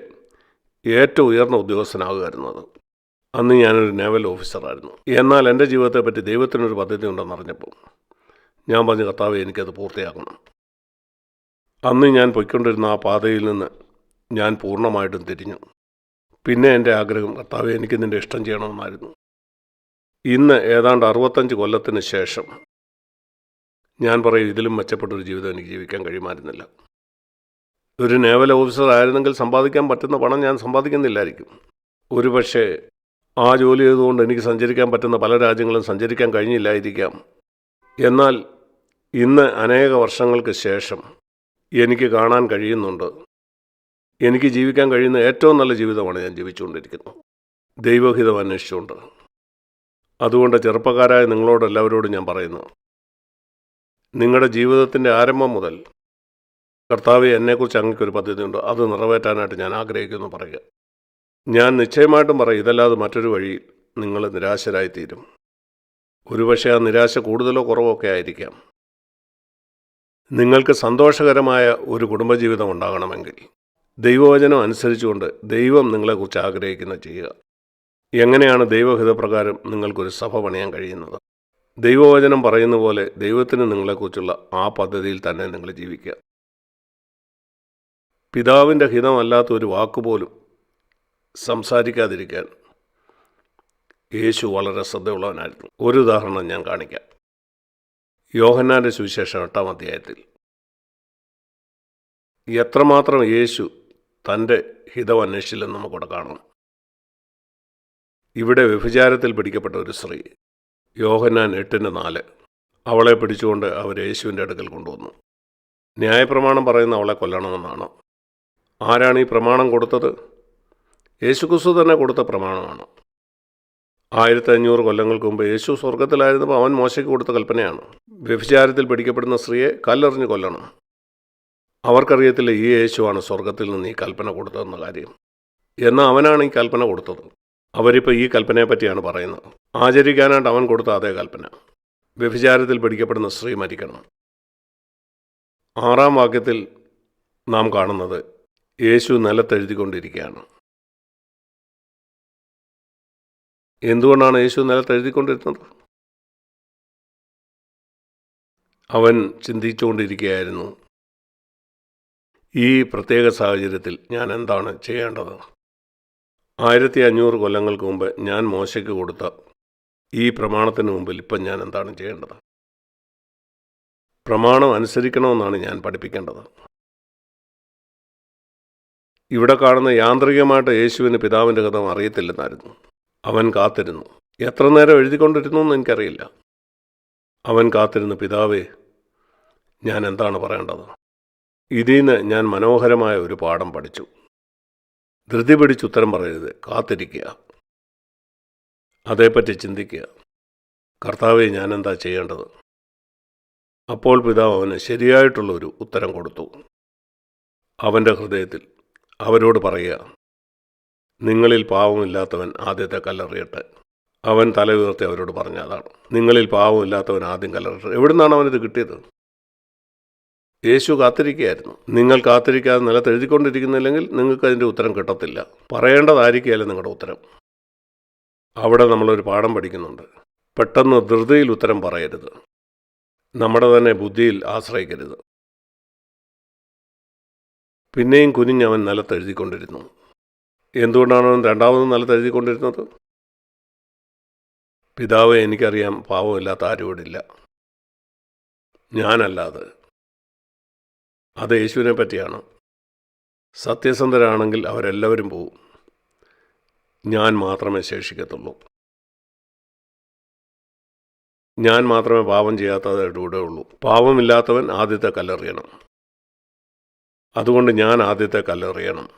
ഏറ്റവും ഉയർന്ന ഉദ്യോഗസ്ഥനാകുമായിരുന്നത്. അന്ന് ഞാനൊരു നേവൽ ഓഫീസറായിരുന്നു. എന്നാൽ എൻ്റെ ജീവിതത്തെപ്പറ്റി ദൈവത്തിനൊരു പദ്ധതി ഉണ്ടെന്ന് അറിഞ്ഞപ്പോൾ ഞാൻ പറഞ്ഞു, കർത്താവേ, എനിക്കത് പൂർത്തിയാക്കണം. അന്ന് ഞാൻ പൊയ്ക്കൊണ്ടിരുന്ന ആ പാതയിൽ നിന്ന് ഞാൻ പൂർണ്ണമായിട്ടും തിരിഞ്ഞു. പിന്നെ എൻ്റെ ആഗ്രഹം, കർത്താവേ, എനിക്ക് നിൻ്റെ ഇഷ്ടം ചെയ്യണമെന്നായിരുന്നു. ഇന്ന് ഏതാണ്ട് 65 കൊല്ലത്തിന് ശേഷം ഞാൻ പറയും, ഇതിലും മെച്ചപ്പെട്ടൊരു ജീവിതം എനിക്ക് ജീവിക്കാൻ കഴിയുമായിരുന്നില്ല. ഒരു നേവൽ ഓഫീസർ ആയിരുന്നെങ്കിൽ സമ്പാദിക്കാൻ പറ്റുന്ന പണം ഞാൻ സമ്പാദിക്കുന്നില്ലായിരിക്കും. ഒരു പക്ഷേ ആ ജോലി ചെയ്തുകൊണ്ട് എനിക്ക് സഞ്ചരിക്കാൻ പറ്റുന്ന പല രാജ്യങ്ങളും സഞ്ചരിക്കാൻ കഴിഞ്ഞില്ലായിരിക്കാം. എന്നാൽ ഇന്ന് അനേക വർഷങ്ങൾക്ക് ശേഷം എനിക്ക് കാണാൻ കഴിയുന്നുണ്ട്, എനിക്ക് ജീവിക്കാൻ കഴിയുന്ന ഏറ്റവും നല്ല ജീവിതമാണ് ഞാൻ ജീവിച്ചുകൊണ്ടിരിക്കുന്നത്, ദൈവഹിതം അന്വേഷിച്ചുകൊണ്ട്. അതുകൊണ്ട് ചെറുപ്പക്കാരായ നിങ്ങളോടെല്ലാവരോടും ഞാൻ പറയുന്നു, നിങ്ങളുടെ ജീവിതത്തിൻ്റെ ആരംഭം മുതൽ കർത്താവേ, എന്നെക്കുറിച്ച് അങ്ങേക്കൊരു പദ്ധതിയുണ്ട്, അത് നിറവേറ്റാനായിട്ട് ഞാൻ ആഗ്രഹിക്കുന്നു പറയുക. ഞാൻ നിശ്ചയമായിട്ടും പറയും, ഇതല്ലാതെ മറ്റൊരു വഴിയിൽ നിങ്ങൾ നിരാശരായിത്തീരും. ഒരുപക്ഷെ ആ നിരാശ കൂടുതലോ കുറവോ ഒക്കെ ആയിരിക്കാം. നിങ്ങൾക്ക് സന്തോഷകരമായ ഒരു കുടുംബജീവിതം ഉണ്ടാകണമെങ്കിൽ ദൈവവചനം അനുസരിച്ചുകൊണ്ട് ദൈവം നിങ്ങളെക്കുറിച്ച് ആഗ്രഹിക്കുന്നത് ചെയ്യുക. എങ്ങനെയാണ് ദൈവഹിതപ്രകാരം നിങ്ങൾക്കൊരു സഭ പണിയാൻ കഴിയുന്നത്? ദൈവവചനം പറയുന്ന പോലെ ദൈവത്തിന് നിങ്ങളെക്കുറിച്ചുള്ള ആ പദ്ധതിയിൽ തന്നെ നിങ്ങൾ ജീവിക്കുക. പിതാവിൻ്റെ ഹിതമല്ലാത്ത ഒരു വാക്കുപോലും സംസാരിക്കാതിരിക്കാൻ യേശു വളരെ ശ്രദ്ധയുള്ളവനായിരുന്നു. ഒരു ഉദാഹരണം ഞാൻ കാണിക്കാം. യോഹന്നാൻ്റെ സുവിശേഷം 8-ാം അധ്യായത്തിൽ എത്രമാത്രം യേശു തൻ്റെ ഹിതം അന്വേഷിച്ചില്ലെന്ന് നമുക്കിവിടെ കാണാം. ഇവിടെ വ്യഭിചാരത്തിൽ പിടിക്കപ്പെട്ട ഒരു സ്ത്രീ, യോഹന്നാൻ 8:4, അവളെ പിടിച്ചുകൊണ്ട് അവർ യേശുവിൻ്റെ അടുക്കൽ കൊണ്ടുവന്നു. ന്യായപ്രമാണം പറയുന്ന അവളെ കൊല്ലണമെന്നാണ്. ആരാണ് ഈ പ്രമാണം കൊടുത്തത്? യേശുക്രിസ്തു തന്നെ കൊടുത്ത പ്രമാണമാണ്. 1500 കൊല്ലങ്ങൾക്ക് മുമ്പ് യേശു സ്വർഗത്തിലായിരുന്നപ്പോൾ അവൻ മോശയ്ക്ക് കൊടുത്ത കൽപ്പനയാണ്. വ്യഭിചാരത്തിൽ പിടിക്കപ്പെടുന്ന സ്ത്രീയെ കല്ലെറിഞ്ഞ് കൊല്ലണം. അവർക്കറിയത്തില്ല ഈ യേശുവാണ് സ്വർഗത്തിൽ നിന്ന് ഈ കൽപ്പന കൊടുത്തതെന്ന കാര്യം. എന്നാൽ അവനാണ് ഈ കൽപ്പന കൊടുത്തത്. അവരിപ്പോൾ ഈ കൽപ്പനയെ പറ്റിയാണ് പറയുന്നത്. ആചരിക്കാനായിട്ട് അവൻ കൊടുത്ത അതേ കൽപ്പന, വ്യഭിചാരത്തിൽ പിടിക്കപ്പെടുന്ന സ്ത്രീ മരിക്കണം. 6-ാം വാക്യത്തിൽ നാം കാണുന്നത് യേശു നിലത്തെഴുതിക്കൊണ്ടിരിക്കുകയാണ്. എന്തുകൊണ്ടാണ് യേശു നിലത്തെഴുതിക്കൊണ്ടിരുന്നത്? അവൻ ചിന്തിച്ചുകൊണ്ടിരിക്കുകയായിരുന്നു, ഈ പ്രത്യേക സാഹചര്യത്തിൽ ഞാൻ എന്താണ് ചെയ്യേണ്ടത്? 1500 കൊല്ലങ്ങൾക്ക് മുമ്പ് ഞാൻ മോശയ്ക്ക് കൊടുത്ത ഈ പ്രമാണത്തിന് മുമ്പിൽ ഇപ്പം ഞാൻ എന്താണ് ചെയ്യേണ്ടത്? പ്രമാണം അനുസരിക്കണമെന്നാണ് ഞാൻ പഠിപ്പിക്കേണ്ടത്. ഇവിടെ കാണുന്ന യാന്ത്രികമായിട്ട് യേശുവിന് പിതാവിൻ്റെ ഹിതം അറിയത്തില്ലെന്നായിരുന്നു. അവൻ കാത്തിരുന്നു. എത്ര നേരം എഴുതിക്കൊണ്ടിരുന്നു എന്ന് എനിക്കറിയില്ല. അവൻ കാത്തിരുന്നു, പിതാവേ, ഞാൻ എന്താണ് പറയേണ്ടത്? ഇതിൽ നിന്ന് ഞാൻ മനോഹരമായ ഒരു പാഠം പഠിച്ചു. ധൃതി പിടിച്ച് ഉത്തരം പറയരുത്, കാത്തിരിക്കുക, അതേപ്പറ്റി ചിന്തിക്കുക. കർത്താവേ, ഞാൻ എന്താ ചെയ്യേണ്ടത്? അപ്പോൾ പിതാവ് അവന് ശരിയായിട്ടുള്ളൊരു ഉത്തരം കൊടുത്തു. അവൻ്റെ ഹൃദയത്തിൽ അവരോട് പറയുക, നിങ്ങളിൽ പാവമില്ലാത്തവൻ ആദ്യത്തെ കല്ലെറിയട്ടെ. അവൻ തല ഉയർത്തി അവരോട് പറഞ്ഞ അതാണ്, നിങ്ങളിൽ പാവമില്ലാത്തവൻ ആദ്യം കല്ലെറിയട്ടെ. എവിടെ നിന്നാണ് അവനിത് കിട്ടിയത്? യേശു കാത്തിരിക്കുകയായിരുന്നു. നിങ്ങൾ കാത്തിരിക്കാതെ നിലത്ത് എഴുതിക്കൊണ്ടിരിക്കുന്നില്ലെങ്കിൽ നിങ്ങൾക്ക് അതിൻ്റെ ഉത്തരം കിട്ടത്തില്ല. പറയേണ്ടതായിരിക്കുകയല്ല നിങ്ങളുടെ ഉത്തരം. അവിടെ നമ്മളൊരു പാഠം പഠിക്കുന്നുണ്ട്. പെട്ടെന്ന് ധൃതിയിൽ ഉത്തരം പറയരുത്. നമ്മുടെ തന്നെ ബുദ്ധിയിൽ ആശ്രയിക്കരുത്. പിന്നെയും കുനിഞ്ഞവൻ നിലത്ത് എഴുതിക്കൊണ്ടിരുന്നു. എന്തുകൊണ്ടാണ് അവൻ രണ്ടാമതും നിലത്ത് എഴുതിക്കൊണ്ടിരുന്നത്? പിതാവേ, എനിക്കറിയാം, പാവമില്ലാത്ത ആരോടില്ല, ഞാനല്ലാതെ. അത് യേശുവിനെ പറ്റിയാണ്. സത്യസന്ധരാണെങ്കിൽ അവരെല്ലാവരും പോവും, ഞാൻ മാത്രമേ ശേഷിക്കത്തുള്ളൂ. ഞാൻ മാത്രമേ പാപം ചെയ്യാത്തതായിട്ട് ഇവിടെ ഉള്ളൂ. പാപമില്ലാത്തവൻ ആദ്യത്തെ കല്ലെറിയണം. അതുകൊണ്ട് ഞാൻ ആദ്യത്തെ കല്ലെറിയണം.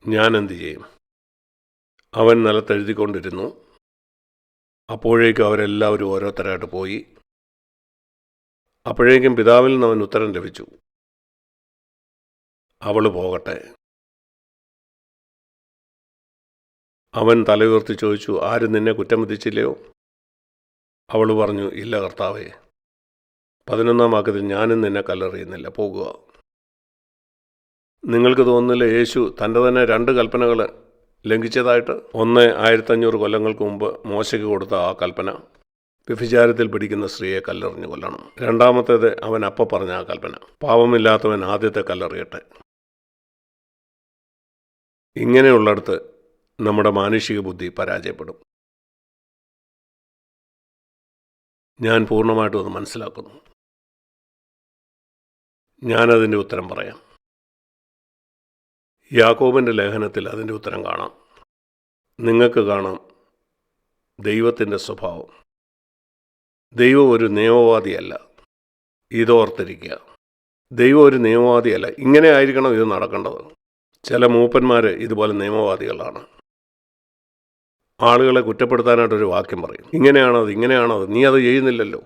ഞാൻ എന്തു ചെയ്യും? അവൻ നിലത്തെഴുതിക്കൊണ്ടിരുന്നു. അപ്പോഴേക്കും അവരെല്ലാവരും ഓരോരുത്തരായിട്ട് പോയി. അപ്പോഴേക്കും പിതാവിൽ നിന്ന് അവൻ ഉത്തരം ലഭിച്ചു, അവൾ പോകട്ടെ. അവൻ തലയുയർത്തി ചോദിച്ചു, ആരും നിന്നെ കുറ്റം വിധിച്ചില്ലയോ? അവൾ പറഞ്ഞു, ഇല്ല കർത്താവേ. 11-ാം വാക്യത്തിൽ, ഞാനും നിന്നെ കല്ലെറിയുന്നില്ല, പോകുക. നിങ്ങൾക്ക് തോന്നുന്നില്ല യേശു തൻ്റെ തന്നെ 2 കൽപ്പനകൾ ലംഘിച്ചതായിട്ട്? ഒന്ന്, 1500 കൊല്ലങ്ങൾക്ക് മുമ്പ് മോശയ്ക്ക് കൊടുത്ത ആ കൽപ്പന, വ്യഭിചാരത്തിൽ പിടിക്കുന്ന സ്ത്രീയെ കല്ലെറിഞ്ഞു കൊല്ലണം. രണ്ടാമത്തേത് അവൻ അപ്പം പറഞ്ഞ ആ കൽപ്പന, പാപമില്ലാത്തവൻ ആദ്യത്തെ കല്ലെറിയട്ടെ. ഇങ്ങനെയുള്ളിടത്ത് നമ്മുടെ മാനുഷിക ബുദ്ധി പരാജയപ്പെടും. ഞാൻ പൂർണ്ണമായിട്ടും അത് മനസ്സിലാക്കുന്നു. ഞാനതിൻ്റെ ഉത്തരം പറയാം. യാക്കോബിൻ്റെ ലേഖനത്തിൽ അതിൻ്റെ ഉത്തരം കാണാം. നിങ്ങൾക്ക് കാണാം ദൈവത്തിൻ്റെ സ്വഭാവം. ദൈവം ഒരു നിയമവാദിയല്ല. ഇതോർത്തിരിക്കുക. ദൈവം ഒരു നിയമവാദിയല്ല. ഇങ്ങനെ ആയിരിക്കണം ഇത് നടക്കേണ്ടത്. ചില മൂപ്പന്മാർ ഇതുപോലെ നിയമവാദികളാണ്. ആളുകളെ കുറ്റപ്പെടുത്താനായിട്ടൊരു വാക്യം പറയും, ഇങ്ങനെയാണത്, ഇങ്ങനെയാണത്, നീ അത് ചെയ്യുന്നില്ലല്ലോ.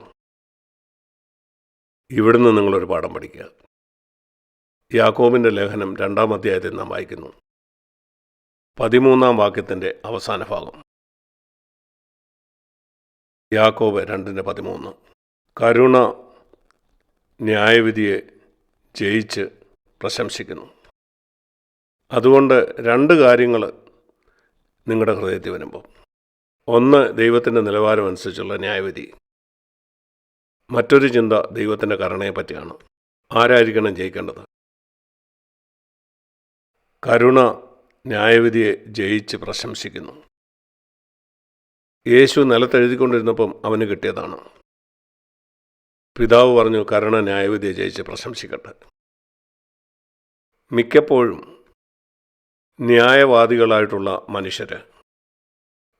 ഇവിടുന്ന് നിങ്ങളൊരു പാഠം പഠിക്കുക. യാക്കോബിൻ്റെ ലേഖനം 2-ാം അധ്യായത്തിൽ നാം വായിക്കുന്നു, 13-ാം വാക്യത്തിൻ്റെ അവസാന ഭാഗം. യാക്കോബ് 2:13. കരുണ ന്യായവിധിയെ ജയിച്ച് പ്രശംസിക്കുന്നു. അതുകൊണ്ട് 2 കാര്യങ്ങൾ നിങ്ങളുടെ ഹൃദയത്തിൽ വരുമ്പോൾ, ഒന്ന്, ദൈവത്തിൻ്റെ നിലവാരം അനുസരിച്ചുള്ള ന്യായവിധി. മറ്റൊരു ചിന്ത ദൈവത്തിൻ്റെ കരുണയെ പറ്റിയാണ്. ആരായിരിക്കണം ജയിക്കേണ്ടത്? കരുണ ന്യായവിധിയെ ജയിച്ച് പ്രശംസിക്കുന്നു. യേശു നിലത്തെഴുതിക്കൊണ്ടിരുന്നപ്പം അവന് കിട്ടിയതാണ്. പിതാവ് പറഞ്ഞു, കരുണ ന്യായവിധിയെ ജയിച്ച് പ്രശംസിക്കട്ടെ. മിക്കപ്പോഴും ന്യായവാദികളായിട്ടുള്ള മനുഷ്യർ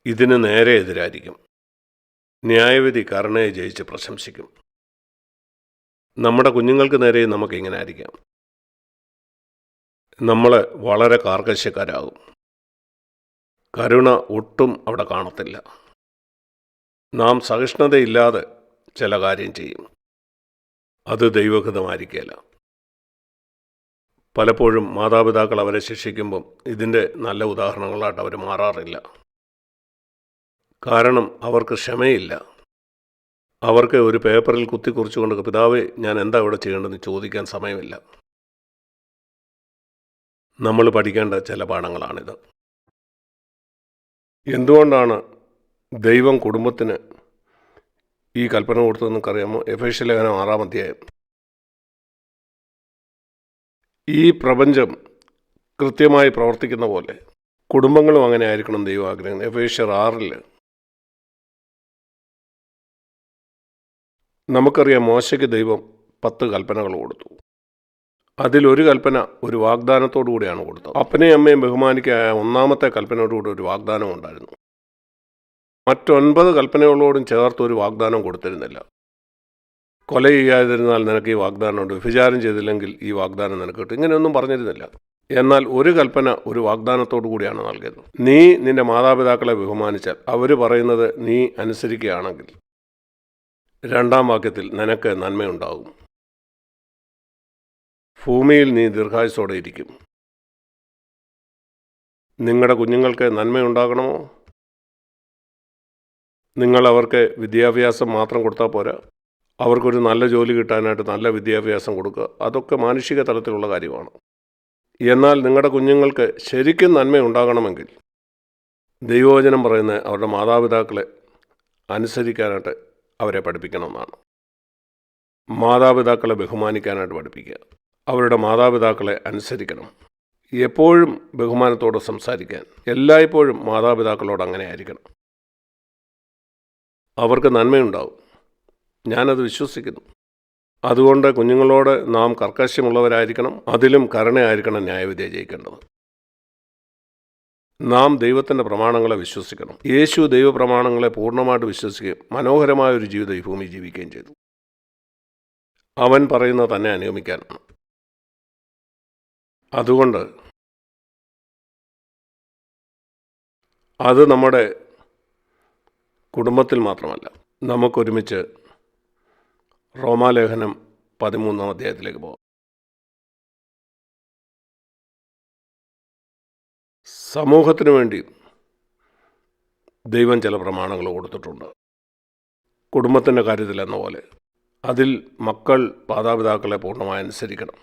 ഇതിന് നേരെ എതിരായിരിക്കും. ന്യായവിധി കരുണയെ ജയിച്ച് പ്രശംസിക്കും. നമ്മുടെ കുഞ്ഞുങ്ങൾക്ക് നേരെയും നമുക്കിങ്ങനെ ആയിരിക്കാം. നമ്മൾ വളരെ കാർക്കശ്യക്കാരാകും. കരുണ ഒട്ടും അവിടെ കാണത്തില്ല. നാം സഹിഷ്ണുതയില്ലാതെ ചില കാര്യം ചെയ്യും. അത് ദൈവഹിതമായിരിക്കില്ല. പലപ്പോഴും മാതാപിതാക്കൾ അവരെ ശിക്ഷിക്കുമ്പം ഇതിൻ്റെ നല്ല ഉദാഹരണങ്ങളായിട്ട് അവർ മാറാറില്ല. കാരണം അവർക്ക് ക്ഷമയില്ല. അവർക്ക് ഒരു പേപ്പറിൽ കുറിച്ചുകൊണ്ട്, പിതാവേ ഞാൻ എന്താ ഇവിടെ ചെയ്യേണ്ടതെന്ന് ചോദിക്കാൻ സമയമില്ല. നമ്മൾ പഠിക്കേണ്ട ചില പാഠങ്ങളാണിത്. എന്തുകൊണ്ടാണ് ദൈവം കുടുംബത്തിന് ഈ കൽപ്പന കൊടുത്തതെന്ന് അറിയാമോ? എഫേസ്യ ലേഖനം 6-ാം അധ്യായം. ഈ പ്രപഞ്ചം കൃത്യമായി പ്രവർത്തിക്കുന്ന പോലെ കുടുംബങ്ങളും അങ്ങനെ ആയിരിക്കണം ദൈവം ആഗ്രഹിക്കുന്നത്. എഫേസ്യർ 6 നമുക്കറിയാം, മോശയ്ക്ക് ദൈവം 10 കൽപ്പനകൾ കൊടുത്തു. അതിലൊരു കൽപ്പന ഒരു വാഗ്ദാനത്തോടു കൂടിയാണ് കൊടുത്തത്. അപ്പനെയും അമ്മയും ബഹുമാനിക്കുക 1-ാമത്തെ കൽപ്പനയോടുകൂടി ഒരു വാഗ്ദാനം ഉണ്ടായിരുന്നു. മറ്റ് 9 കൽപ്പനകളോടും ചേർത്ത് ഒരു വാഗ്ദാനം കൊടുത്തിരുന്നില്ല. കൊല ചെയ്യാതിരുന്നാൽ നിനക്ക് ഈ വാഗ്ദാനമുണ്ട്, വ്യഭിചാരം ചെയ്തില്ലെങ്കിൽ ഈ വാഗ്ദാനം നിനക്ക് കിട്ടും, ഇങ്ങനെയൊന്നും പറഞ്ഞിരുന്നില്ല. എന്നാൽ ഒരു കൽപ്പന ഒരു വാഗ്ദാനത്തോടു കൂടിയാണ് നൽകിയത്. നീ നിന്റെ മാതാപിതാക്കളെ ബഹുമാനിച്ചാൽ, അവർ പറയുന്നത് നീ അനുസരിക്കുകയാണെങ്കിൽ, 2-ാം വാക്യത്തിൽ നിനക്ക് നന്മയുണ്ടാകും, ഭൂമിയിൽ നീ ദീർഘായുസ്സോടെ ഇരിക്കും. നിങ്ങളുടെ കുഞ്ഞുങ്ങൾക്ക് നന്മയുണ്ടാകണമോ? നിങ്ങൾ അവർക്ക് വിദ്യാഭ്യാസം മാത്രം കൊടുത്താൽ പോരാ, അവർക്കൊരു നല്ല ജോലി കിട്ടാനായിട്ട് നല്ല വിദ്യാഭ്യാസം കൊടുക്കുക, അതൊക്കെ മാനുഷിക തലത്തിലുള്ള കാര്യമാണ്. എന്നാൽ നിങ്ങളുടെ കുഞ്ഞുങ്ങൾക്ക് ശരിക്കും നന്മയുണ്ടാകണമെങ്കിൽ ദൈവവചനം പറയുന്ന അവരുടെ മാതാപിതാക്കളെ അനുസരിക്കാനായിട്ട് അവരെ പഠിപ്പിക്കണമെന്നാണ്. മാതാപിതാക്കളെ ബഹുമാനിക്കാനായിട്ട് പഠിപ്പിക്കുക, അവരുടെ മാതാപിതാക്കളെ അനുസരിക്കണം, എപ്പോഴും ബഹുമാനത്തോടെ സംസാരിക്കാൻ, എല്ലായ്പ്പോഴും മാതാപിതാക്കളോട് അങ്ങനെ ആയിരിക്കണം. അവർക്ക് നന്മയുണ്ടാവും, ഞാനത് വിശ്വസിക്കുന്നു. അതുകൊണ്ട് കുഞ്ഞുങ്ങളോട് നാം കർക്കശ്യമുള്ളവരായിരിക്കണം, അതിലും കരുണയായിരിക്കണം ന്യായവിധി ജയിക്കേണ്ടത്. നാം ദൈവത്തിൻ്റെ പ്രമാണങ്ങളെ വിശ്വസിക്കണം. യേശു ദൈവപ്രമാണങ്ങളെ പൂർണ്ണമായിട്ട് വിശ്വസിക്കുകയും മനോഹരമായൊരു ജീവിതം ഈ ഭൂമി ജീവിക്കുകയും ചെയ്തു. അവൻ പറയുന്നത് തന്നെ അനുഗമിക്കാനാണ്. അതുകൊണ്ട് അത് നമ്മുടെ കുടുംബത്തിൽ മാത്രമല്ല, നമുക്കൊരുമിച്ച് റോമാലേഖനം 13-ാം അധ്യായത്തിലേക്ക് പോകാം. സമൂഹത്തിന് വേണ്ടി ദൈവം ചില പ്രമാണങ്ങൾ കൊടുത്തിട്ടുണ്ട്. കുടുംബത്തിൻ്റെ കാര്യത്തിൽ എന്ന പോലെ അതിൽ മക്കൾ മാതാപിതാക്കളെ പൂർണ്ണമായി അനുസരിക്കണം.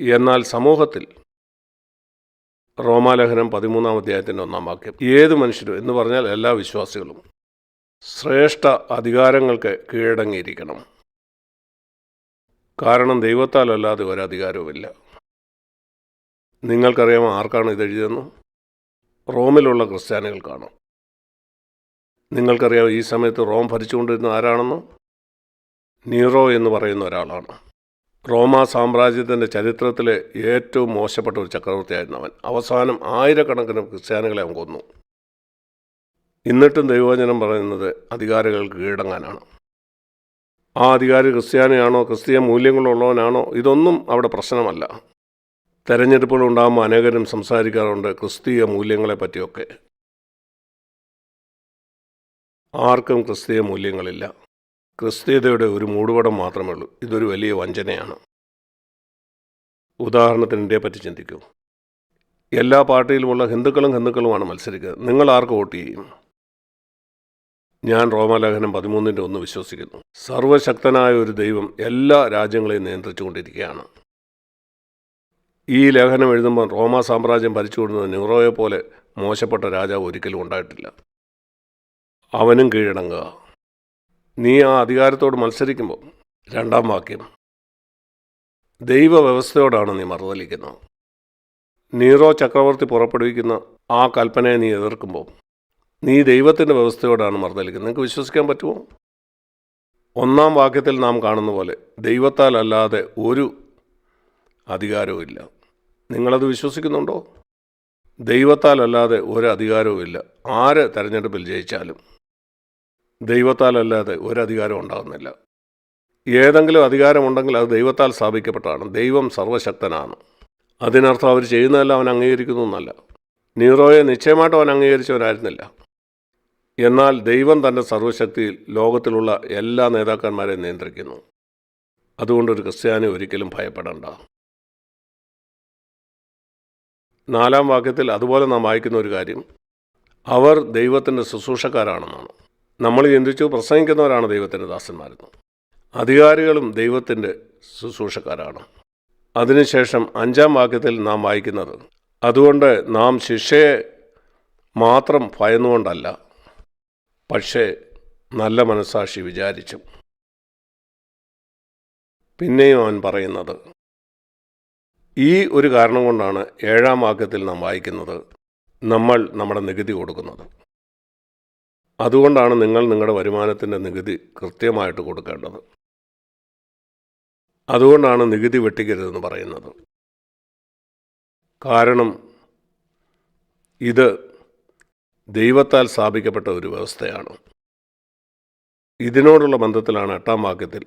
എന്നാൽ സമൂഹത്തിൽ റോമാലേഖനം 13-ാം അധ്യായത്തിൻ്റെ 1-ാം വാക്യം, ഏത് മനുഷ്യരും എന്ന് പറഞ്ഞാൽ എല്ലാ വിശ്വാസികളും ശ്രേഷ്ഠ അധികാരങ്ങൾക്ക് കീഴടങ്ങിയിരിക്കണം. കാരണം ദൈവത്താലല്ലാതെ ഒരധികാരവുമില്ല. നിങ്ങൾക്കറിയാമോ ആർക്കാണ് ഇതെഴുതിയതെന്ന്? റോമിലുള്ള ക്രിസ്ത്യാനികൾക്കാണ്. നിങ്ങൾക്കറിയാമോ ഈ സമയത്ത് റോം ഭരിച്ചുകൊണ്ടിരുന്ന ആരാണെന്ന്? നീറോ എന്ന് പറയുന്ന ഒരാളാണ്. റോമാ സാമ്രാജ്യത്തിൻ്റെ ചരിത്രത്തിലെ ഏറ്റവും മോശപ്പെട്ട ഒരു ചക്രവർത്തിയായിരുന്നു അവൻ. അവസാനം ആയിരക്കണക്കിന് ക്രിസ്ത്യാനികളെ അവൻ കൊന്നു. എന്നിട്ടും ദൈവവചനം പറയുന്നത് അധികാരികൾക്ക് കീഴടങ്ങാനാണ്. ആ അധികാരി ക്രിസ്ത്യാനിയാണോ, ക്രിസ്തീയ മൂല്യങ്ങളുള്ളവനാണോ, ഇതൊന്നും അവിടെ പ്രശ്നമല്ല. തെരഞ്ഞെടുപ്പുകൾ ഉണ്ടാകുമ്പോൾ അനേകരും സംസാരിക്കാറുണ്ട് ക്രിസ്തീയ മൂല്യങ്ങളെ പറ്റിയൊക്കെ. ആർക്കും ക്രിസ്തീയ മൂല്യങ്ങളില്ല. ക്രിസ്തീയതയുടെ ഒരു മൂടുപടം മാത്രമേ ഉള്ളൂ. ഇതൊരു വലിയ വഞ്ചനയാണ്. ഉദാഹരണത്തിന് ഇന്ത്യയെപ്പറ്റി ചിന്തിക്കൂ. എല്ലാ പാർട്ടിയിലുമുള്ള ഹിന്ദുക്കളുമാണ് മത്സരിക്കുന്നത്. നിങ്ങൾ ആർക്ക് വോട്ട് ചെയ്യും? ഞാൻ റോമാലേഖനം 13-ന്റെ 1 വിശ്വസിക്കുന്നു. സർവശക്തനായ ഒരു ദൈവം എല്ലാ രാജ്യങ്ങളെയും നിയന്ത്രിച്ചുകൊണ്ടിരിക്കുകയാണ്. ഈ ലേഖനം എഴുതുമ്പോൾ റോമാ സാമ്രാജ്യം ഭരിച്ചുകൊണ്ടിരുന്ന നീറോയെ പോലെ മോശപ്പെട്ട രാജാവ് ഒരിക്കലും ഉണ്ടായിട്ടില്ല. അവനും കീഴടങ്ങുക. നീ ആ അധികാരത്തോട് മത്സരിക്കുമ്പോൾ, 2-ാം വാക്യം, ദൈവവ്യവസ്ഥയോടാണ് നീ മറുതലിക്കുന്നത്. നീറോ ചക്രവർത്തി പുറപ്പെടുവിക്കുന്ന ആ കൽപ്പനയെ നീ എതിർക്കുമ്പോൾ നീ ദൈവത്തിൻ്റെ വ്യവസ്ഥയോടാണ് മറുതലിക്കുന്നത്. നിങ്ങൾക്ക് വിശ്വസിക്കാൻ പറ്റുമോ? 1-ാം വാക്യത്തിൽ നാം കാണുന്ന പോലെ ദൈവത്താൽ അല്ലാതെ ഒരു അധികാരവും ഇല്ല. നിങ്ങളത് വിശ്വസിക്കുന്നുണ്ടോ? ദൈവത്താൽ അല്ലാതെ ഒരു അധികാരവും ഇല്ല. ആര് തെരഞ്ഞെടുപ്പിൽ ജയിച്ചാലും ദൈവത്താലല്ലാതെ ഒരധികാരം ഉണ്ടാകുന്നില്ല. ഏതെങ്കിലും അധികാരമുണ്ടെങ്കിൽ അത് ദൈവത്താൽ സ്ഥാപിക്കപ്പെട്ടതാണ്. ദൈവം സർവശക്തനാണ്. അതിനർത്ഥം അവർ ചെയ്യുന്നതെല്ലാം അവൻ അംഗീകരിക്കുന്നു എന്നല്ല. നീറോയെ നിശ്ചയമായിട്ടും അവൻ അംഗീകരിച്ചവനായിരുന്നില്ല. എന്നാൽ ദൈവം തൻ്റെ സർവശക്തിയിൽ ലോകത്തിലുള്ള എല്ലാ നേതാക്കന്മാരെയും നിയന്ത്രിക്കുന്നു. അതുകൊണ്ടൊരു ക്രിസ്ത്യാനി ഒരിക്കലും ഭയപ്പെടേണ്ട. 4-ാം വാക്യത്തിൽ അതുപോലെ നാം വായിക്കുന്ന ഒരു കാര്യം, അവർ ദൈവത്തിൻ്റെ ശുശ്രൂഷക്കാരാണെന്നാണ്. നമ്മൾ ചിന്തിച്ചു പ്രസംഗിക്കുന്നവരാണ് ദൈവത്തിൻ്റെ ദാസന്മാരെന്ന്. അധികാരികളും ദൈവത്തിൻ്റെ ശുശ്രൂഷക്കാരാണ്. അതിനുശേഷം 5-ാം വാക്യത്തിൽ നാം വായിക്കുന്നത്, അതുകൊണ്ട് നാം ശിക്ഷയെ മാത്രം ഭയന്നുകൊണ്ടല്ല, പക്ഷേ നല്ല മനസ്സാക്ഷി വിചാരിച്ചും. പിന്നെയും അവൻ പറയുന്നത്, ഈ ഒരു കാരണം കൊണ്ടാണ് 7-ാം വാക്യത്തിൽ നാം വായിക്കുന്നത്, നമ്മൾ നമ്മുടെ നികുതി കൊടുക്കുന്നത്. അതുകൊണ്ടാണ് നിങ്ങൾ നിങ്ങളുടെ വരുമാനത്തിൻ്റെ നികുതി കൃത്യമായിട്ട് കൊടുക്കേണ്ടത്. അതുകൊണ്ടാണ് നികുതി വെട്ടിക്കരുതെന്ന് പറയുന്നത്. കാരണം ഇത് ദൈവത്താൽ സ്ഥാപിക്കപ്പെട്ട ഒരു വ്യവസ്ഥയാണ്. ഇതിനോടുള്ള ബന്ധത്തിലാണ് 8-ാം വാക്യത്തിൽ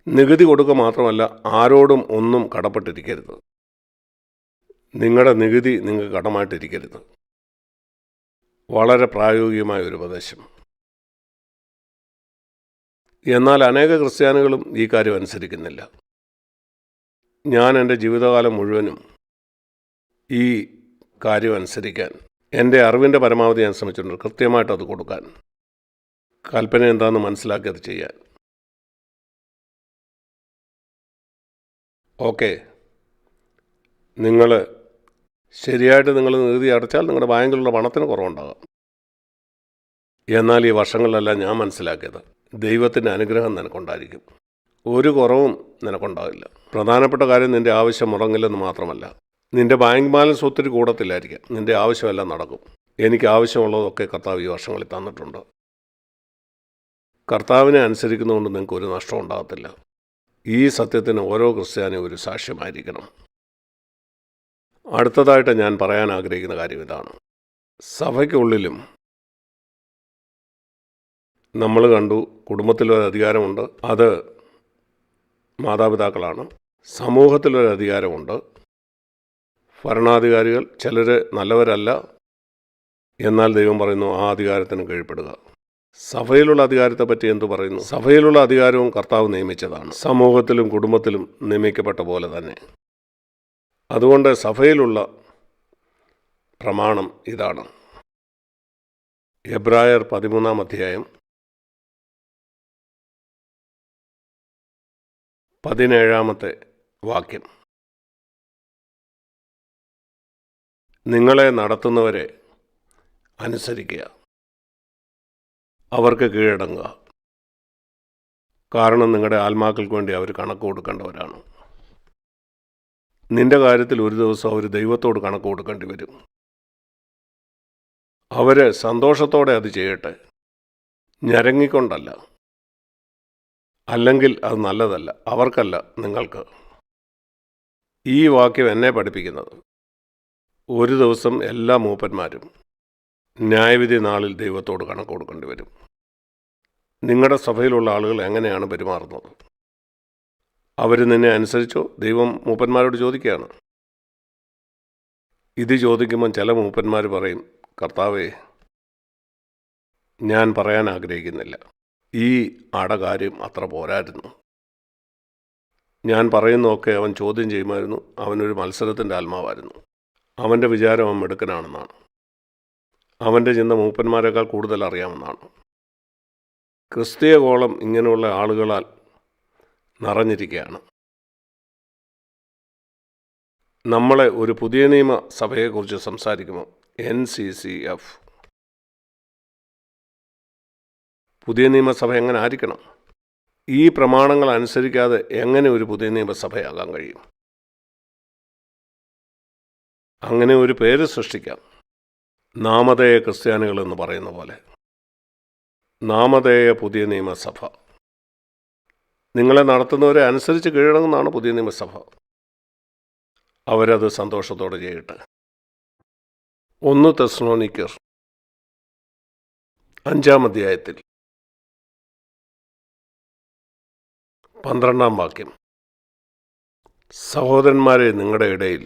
നികുതി കൊടുക്കുക മാത്രമല്ല, ആരോടും ഒന്നും കടപ്പെട്ടിരിക്കരുത്. നിങ്ങളുടെ നികുതി നിങ്ങൾക്ക് കടമായിട്ടിരിക്കരുത്. വളരെ പ്രായോഗികമായ ഒരു ഉപദേശം. എന്നാൽ അനേക ക്രിസ്ത്യാനികളും ഈ കാര്യം അനുസരിക്കുന്നില്ല. ഞാൻ എൻ്റെ ജീവിതകാലം മുഴുവനും ഈ കാര്യം അനുസരിക്കാൻ എൻ്റെ അറിവിൻ്റെ പരമാവധി ഞാൻ ശ്രമിച്ചിട്ടുണ്ട്. കൃത്യമായിട്ട് അത് കൊടുക്കാൻ, കൽപ്പന എന്താണെന്ന് മനസ്സിലാക്കി അത് ചെയ്യാൻ. ഓക്കെ, നിങ്ങൾ ശരിയായിട്ട് നിങ്ങൾ നികുതി അടച്ചാൽ നിങ്ങളുടെ ബാങ്കിലുള്ള പണത്തിന് കുറവുണ്ടാകാം. എന്നാൽ ഈ വർഷങ്ങളിലെല്ലാം ഞാൻ മനസ്സിലാക്കിയത് ദൈവത്തിൻ്റെ അനുഗ്രഹം നിനക്കുണ്ടായിരിക്കും. ഒരു കുറവും നിനക്കുണ്ടാകില്ല. പ്രധാനപ്പെട്ട കാര്യം നിൻ്റെ ആവശ്യം മുടങ്ങില്ലെന്ന് മാത്രമല്ല, നിൻ്റെ ബാങ്ക് ബാലൻസ് ഒത്തിരി കൂടത്തില്ലായിരിക്കാം, നിൻ്റെ ആവശ്യമെല്ലാം നടക്കും. എനിക്ക് ആവശ്യമുള്ളതൊക്കെ കർത്താവ് ഈ വർഷങ്ങളിൽ തന്നിട്ടുണ്ട്. കർത്താവിനെ അനുസരിക്കുന്നതുകൊണ്ട് നിങ്ങൾക്ക് ഒരു നഷ്ടം ഉണ്ടാകത്തില്ല. ഈ സത്യത്തിന് ഓരോ ക്രിസ്ത്യാനിയും ഒരു സാക്ഷ്യമായിരിക്കണം. അടുത്തതായിട്ട് ഞാൻ പറയാൻ ആഗ്രഹിക്കുന്ന കാര്യം ഇതാണ്. സഭയ്ക്കുള്ളിലും നമ്മൾ കണ്ടു, കുടുംബത്തിലൊരു അധികാരമുണ്ട്, അത് മാതാപിതാക്കളാണ്. സമൂഹത്തിലൊരു അധികാരമുണ്ട്, ഭരണാധികാരികൾ. ചിലർ നല്ലവരല്ല, എന്നാൽ ദൈവം പറയുന്നു ആ അധികാരത്തിന് കീഴ്പ്പെടുക. സഭയിലുള്ള അധികാരത്തെ പറ്റി എന്തു പറയുന്നു? സഭയിലുള്ള അധികാരവും കർത്താവ് നിയമിച്ചതാണ്, സമൂഹത്തിലും കുടുംബത്തിലും നിയമിക്കപ്പെട്ട പോലെ തന്നെ. അതുകൊണ്ട് സഭയിലുള്ള പ്രമാണം ഇതാണ്. എബ്രായർ 13-ാം അധ്യായം 17-ാമത്തെ വാക്യം. നിങ്ങളെ നടത്തുന്നവരെ അനുസരിക്കുക, അവർക്ക് കീഴടങ്ങുക. കാരണം നിങ്ങളുടെ ആത്മാക്കൾക്ക് വേണ്ടി അവർ കണക്ക് കൊടുക്കേണ്ടവരാണ്. നിന്റെ കാര്യത്തിൽ ഒരു ദിവസം അവർ ദൈവത്തോട് കണക്ക് കൊടുക്കേണ്ടി വരും. അവർ സന്തോഷത്തോടെ അത് ചെയ്യട്ടെ, ഞരങ്ങിക്കൊണ്ടല്ല. അല്ലെങ്കിൽ അത് നല്ലതല്ല, അവർക്കല്ല, നിങ്ങൾക്ക്. ഈ വാക്യം എന്നെ പഠിപ്പിക്കുന്നത്, ഒരു ദിവസം എല്ലാ മൂപ്പന്മാരും ന്യായവിധി നാളിൽ ദൈവത്തോട് കണക്ക് കൊടുക്കേണ്ടി വരും. നിങ്ങളുടെ സഭയിലുള്ള ആളുകൾ എങ്ങനെയാണ് പെരുമാറുന്നത്? അവർ നിന്നെ അനുസരിച്ചോ? ദൈവം മൂപ്പന്മാരോട് ചോദിക്കുകയാണ്. ഇത് ചോദിക്കുമ്പം ചില മൂപ്പന്മാർ പറയും, കർത്താവേ, ഞാൻ പറയാൻ ആഗ്രഹിക്കുന്നില്ല, ഈ കാര്യം അത്ര പോരായിരുന്നു. ഞാൻ പറയുന്നതൊക്കെ അവൻ ചോദ്യം ചെയ്യുമായിരുന്നു. അവനൊരു മത്സരത്തിൻ്റെ ആത്മാവായിരുന്നു. അവൻ്റെ വിചാരം അവൻ മിടുക്കനാണെന്നാണ്. അവൻ്റെ ചിന്ത മൂപ്പന്മാരെക്കാൾ കൂടുതൽ അറിയാമെന്നാണ്. ക്രിസ്തീയ കോളം ഇങ്ങനെയുള്ള ആളുകളാൽ നിറഞ്ഞിരിക്കുകയാണ്. നമ്മളെ ഒരു പുതിയ നിയമ സഭയെക്കുറിച്ച് സംസാരിക്കുമ്പോൾ NCCF, പുതിയ നിയമസഭ എങ്ങനെ ആയിരിക്കണം? ഈ പ്രമാണങ്ങൾ അനുസരിക്കാതെ എങ്ങനെ ഒരു പുതിയ നിയമസഭയാകാൻ കഴിയും? അങ്ങനെ ഒരു പേര് സൃഷ്ടിക്കാം, നാമധേയ ക്രിസ്ത്യാനികൾ എന്ന് പറയുന്ന പോലെ. നാമധേയ പുതിയ നിയമസഭ. നിങ്ങളെ നടത്തുന്നവരെ അനുസരിച്ച് കീഴടങ്ങുന്നതാണ് പുതിയ നിയമസഭ. അവരത് സന്തോഷത്തോടെ ചെയ്യട്ടെ. 1 തെസ്സലോനിക്കർ 5-ാം അധ്യായത്തിൽ 12-ാം വാക്യം. സഹോദരന്മാരെ, നിങ്ങളുടെ ഇടയിൽ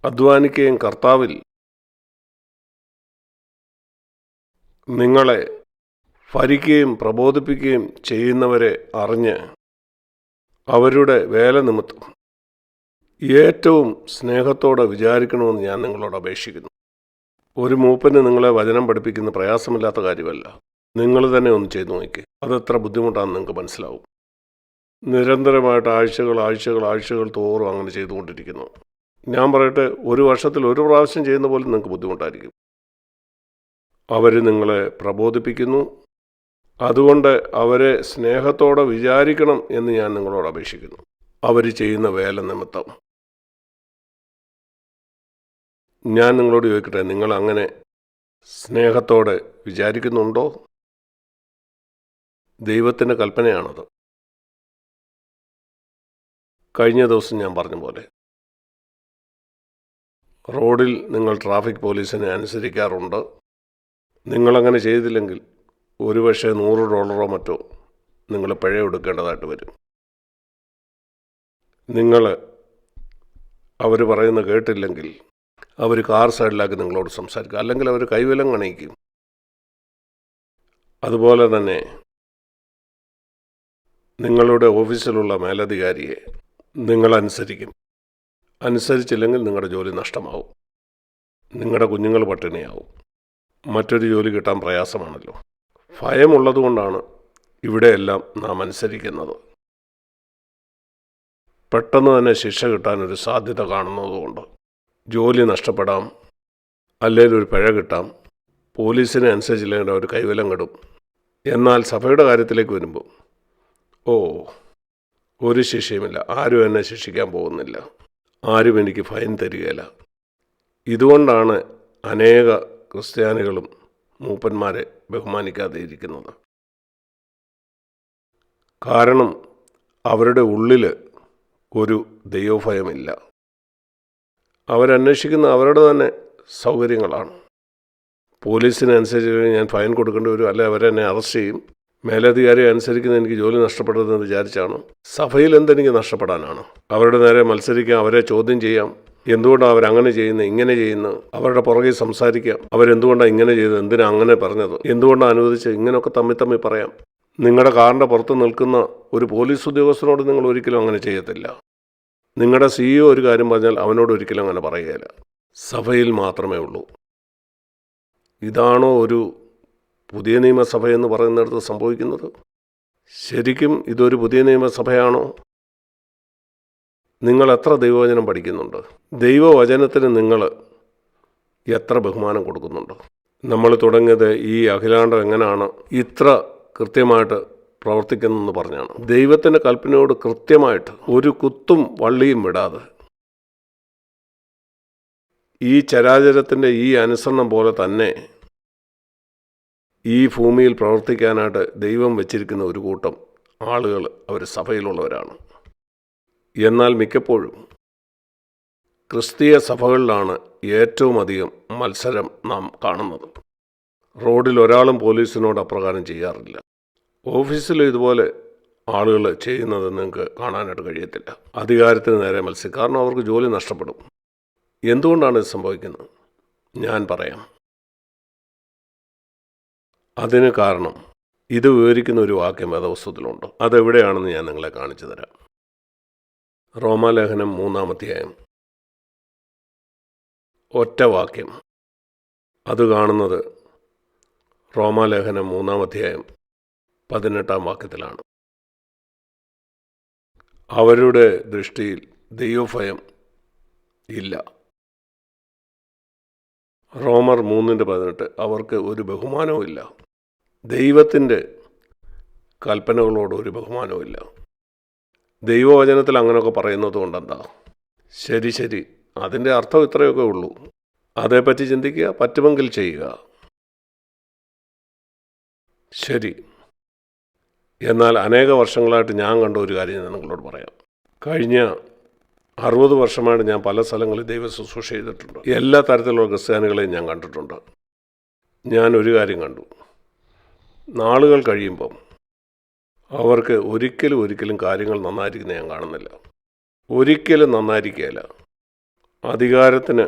അധ്വാനിക്കുകയും കർത്താവിൽ നിങ്ങളെ ഭരിക്കുകയും പ്രബോധിപ്പിക്കുകയും ചെയ്യുന്നവരെ അറിഞ്ഞ് അവരുടെ വേല നിമിത്തം ഏറ്റവും സ്നേഹത്തോടെ വിചാരിക്കണമെന്ന് ഞാൻ നിങ്ങളോട് അപേക്ഷിക്കുന്നു. ഒരു മൂപ്പന് നിങ്ങളെ വചനം പഠിപ്പിക്കുന്ന പ്രയാസമില്ലാത്ത കാര്യമല്ല. നിങ്ങൾ തന്നെ ഒന്ന് ചെയ്തു നോക്കി, അതെത്ര ബുദ്ധിമുട്ടാണെന്ന് നിങ്ങൾക്ക് മനസ്സിലാവും. നിരന്തരമായിട്ട് ആഴ്ചകൾ തോറും അങ്ങനെ ചെയ്തുകൊണ്ടിരിക്കുന്നു. ഞാൻ പറയട്ടെ, ഒരു വർഷത്തിൽ ഒരു പ്രാവശ്യം ചെയ്യുന്ന പോലും നിങ്ങൾക്ക് ബുദ്ധിമുട്ടായിരിക്കും. അവർ നിങ്ങളെ പ്രബോധിപ്പിക്കുന്നു. അതുകൊണ്ട് അവരെ സ്നേഹത്തോടെ വിചാരിക്കണം എന്ന് ഞാൻ നിങ്ങളോട് അപേക്ഷിക്കുന്നു. അവർ ചെയ്യുന്ന വേല നിമിത്തം. ഞാൻ നിങ്ങളോട് ചോദിക്കട്ടെ, നിങ്ങൾ അങ്ങനെ സ്നേഹത്തോടെ വിചാരിക്കുന്നുണ്ടോ? ദൈവത്തിൻ്റെ കൽപ്പനയാണത്. കഴിഞ്ഞ ദിവസം ഞാൻ പറഞ്ഞ പോലെ, റോഡിൽ നിങ്ങൾ ട്രാഫിക് പോലീസിനെ അനുസരിക്കാറുണ്ട്. നിങ്ങളങ്ങനെ ചെയ്തില്ലെങ്കിൽ ഒരുപക്ഷെ $100 മറ്റോ നിങ്ങൾ പിഴ എടുക്കേണ്ടതായിട്ട് വരും. നിങ്ങൾ അവർ പറയുന്ന കേട്ടില്ലെങ്കിൽ അവർ കാർ സൈഡിലാക്കി നിങ്ങളോട് സംസാരിക്കും, അല്ലെങ്കിൽ അവർ കൈവലം കാണിക്കും. അതുപോലെ തന്നെ നിങ്ങളുടെ ഓഫീസിലുള്ള മേലധികാരിയെ നിങ്ങൾ അനുസരിക്കും. അനുസരിച്ചില്ലെങ്കിൽ നിങ്ങളുടെ ജോലി നഷ്ടമാവും, നിങ്ങളുടെ കുഞ്ഞുങ്ങൾ പട്ടിണിയാവും, മറ്റൊരു ജോലി കിട്ടാൻ പ്രയാസമാണല്ലോ. ഭയമുള്ളതുകൊണ്ടാണ് ഇവിടെയെല്ലാം നാം അനുസരിക്കുന്നത്. പെട്ടെന്ന് തന്നെ ശിക്ഷ കിട്ടാനൊരു സാധ്യത കാണുന്നതുകൊണ്ട്. ജോലി നഷ്ടപ്പെടാം, അല്ലെങ്കിൽ ഒരു പിഴ കിട്ടാം, പോലീസിനെ അനുസരിച്ചില്ലെങ്കിൽ അവർ കൈവലം കെടും. എന്നാൽ സഭയുടെ കാര്യത്തിലേക്ക് വരുമ്പോൾ ഒരു ശിക്ഷയുമില്ല, ആരും എന്നെ ശിക്ഷിക്കാൻ പോകുന്നില്ല, ആരും എനിക്ക് ഫൈൻ തരികയില്ല. ഇതുകൊണ്ടാണ് അനേക ക്രിസ്ത്യാനികളും മൂപ്പന്മാരെ ബഹുമാനിക്കാതെ ഇരിക്കുന്നത്. കാരണം അവരുടെ ഉള്ളിൽ ഒരു ദൈവഭയമില്ല. അവരന്വേഷിക്കുന്ന അവരുടെ തന്നെ സൗകര്യങ്ങളാണ്. പോലീസിനനുസരിച്ച് ഞാൻ ഫൈൻ കൊടുക്കേണ്ടി വരും, അല്ലെ അവരെന്നെ അറസ്റ്റ് ചെയ്യും. മേലധികാരിയെ അനുസരിക്കുന്ന എനിക്ക് ജോലി നഷ്ടപ്പെടുന്നതെന്ന് വിചാരിച്ചാണ്. സഭയിൽ എന്തെനിക്ക് നഷ്ടപ്പെടാനാണ്? അവരുടെ നേരെ മത്സരിക്കാം, അവരെ ചോദ്യം ചെയ്യാം, എന്തുകൊണ്ടാണ് അവരങ്ങനെ ചെയ്യുന്നത്, ഇങ്ങനെ ചെയ്യുന്നത്, അവരുടെ പുറകെ സംസാരിക്കാം, അവരെന്തുകൊണ്ടാണ് ഇങ്ങനെ ചെയ്തത്, എന്തിനാണ് അങ്ങനെ പറഞ്ഞത്, എന്തുകൊണ്ടാണ് അനുവദിച്ചത്, ഇങ്ങനെയൊക്കെ തമ്മിൽ പറയാം. നിങ്ങളുടെ കാറിൻ്റെ പുറത്ത് നിൽക്കുന്ന ഒരു പോലീസ് ഉദ്യോഗസ്ഥനോട് നിങ്ങൾ ഒരിക്കലും അങ്ങനെ ചെയ്യത്തില്ല. നിങ്ങളുടെ CEO ഒരു കാര്യം പറഞ്ഞാൽ അവനോട് ഒരിക്കലും അങ്ങനെ പറയുകയില്ല. സഭയിൽ മാത്രമേ ഉള്ളൂ. ഇതാണോ ഒരു പുതിയ നിയമസഭയെന്ന് പറയുന്നിടത്ത് സംഭവിക്കുന്നത്? ശരിക്കും ഇതൊരു പുതിയ നിയമസഭയാണോ? നിങ്ങൾ എത്ര ദൈവവചനം പഠിക്കുന്നുണ്ട്? ദൈവവചനത്തിന് നിങ്ങൾ എത്ര ബഹുമാനം കൊടുക്കുന്നുണ്ട്? നമ്മൾ തുടങ്ങിയത് ഈ അഖിലാണ്ടം എങ്ങനെയാണ് ഇത്ര കൃത്യമായിട്ട് പ്രവർത്തിക്കുന്നതെന്ന് പറഞ്ഞാണ്. ദൈവത്തിൻ്റെ കൽപ്പനയോട് കൃത്യമായിട്ട് ഒരു കുത്തും വള്ളിയും വിടാതെ ഈ ചരാചരത്തിൻ്റെ ഈ അനുസരണം പോലെ തന്നെ ഈ ഭൂമിയിൽ പ്രവർത്തിക്കാനായിട്ട് ദൈവം വച്ചിരിക്കുന്ന ഒരു കൂട്ടം ആളുകൾ അവർ സഭയിലുള്ളവരാണ്. എന്നാൽ മിക്കപ്പോഴും ക്രിസ്തീയ സഭകളിലാണ് ഏറ്റവും അധികം മത്സരം നാം കാണുന്നത്. റോഡിൽ ഒരാളും പോലീസിനോട് അപ്രകാരം ചെയ്യാറില്ല. ഓഫീസിൽ ഇതുപോലെ ആളുകൾ ചെയ്യുന്നത് നിങ്ങൾക്ക് കാണാനായിട്ട് കഴിയത്തില്ല. അധികാരത്തിന് നേരെ മത്സരം, കാരണം അവർക്ക് ജോലി നഷ്ടപ്പെടും. എന്തുകൊണ്ടാണ് ഇത് സംഭവിക്കുന്നത്? ഞാൻ പറയാം. അതിന് കാരണം ഇത് വിവരിക്കുന്ന ഒരു വാക്യം വേദപുസ്തകത്തിലുണ്ട്. അതെവിടെയാണെന്ന് ഞാൻ നിങ്ങളെ കാണിച്ചു തരാം. റോമാലേഖനം 3-ാം അധ്യായം, ഒറ്റ വാക്യം. അത് കാണുന്നത് റോമാലേഖനം 3-ാം അധ്യായം 18-ാം വാക്യത്തിലാണ്. അവരുടെ ദൃഷ്ടിയിൽ ദൈവഭയം ഇല്ല. റോമർ 3:18 അവർക്ക് ഒരു ബഹുമാനവും ഇല്ല. ദൈവത്തിൻ്റെ കൽപ്പനകളോട് ഒരു ബഹുമാനവും ഇല്ല. ദൈവവചനത്തിൽ അങ്ങനെയൊക്കെ പറയുന്നത് കൊണ്ടെന്താ? ശരി, അതിൻ്റെ അർത്ഥം ഇത്രയൊക്കെ ഉള്ളൂ. അതേപ്പറ്റി ചിന്തിക്കുക, പറ്റുമെങ്കിൽ ചെയ്യുക. ശരി. എന്നാൽ അനേക വർഷങ്ങളായിട്ട് ഞാൻ കണ്ട ഒരു കാര്യം ഞാൻ നിങ്ങളോട് പറയാം. കഴിഞ്ഞ 60 വർഷമായിട്ട് ഞാൻ പല സ്ഥലങ്ങളിൽ ദൈവ ശുശ്രൂഷ ചെയ്തിട്ടുണ്ട്. എല്ലാ തരത്തിലുള്ള ക്രിസ്ത്യാനികളെയും ഞാൻ കണ്ടിട്ടുണ്ട്. ഞാൻ ഒരു കാര്യം കണ്ടു. നാളുകൾ കഴിയുമ്പം അവർക്ക് ഒരിക്കലും കാര്യങ്ങൾ നന്നായിരിക്കുന്ന ഞാൻ കാണുന്നില്ല. ഒരിക്കലും നന്നായിരിക്കുകയില്ല. അധികാരത്തിന്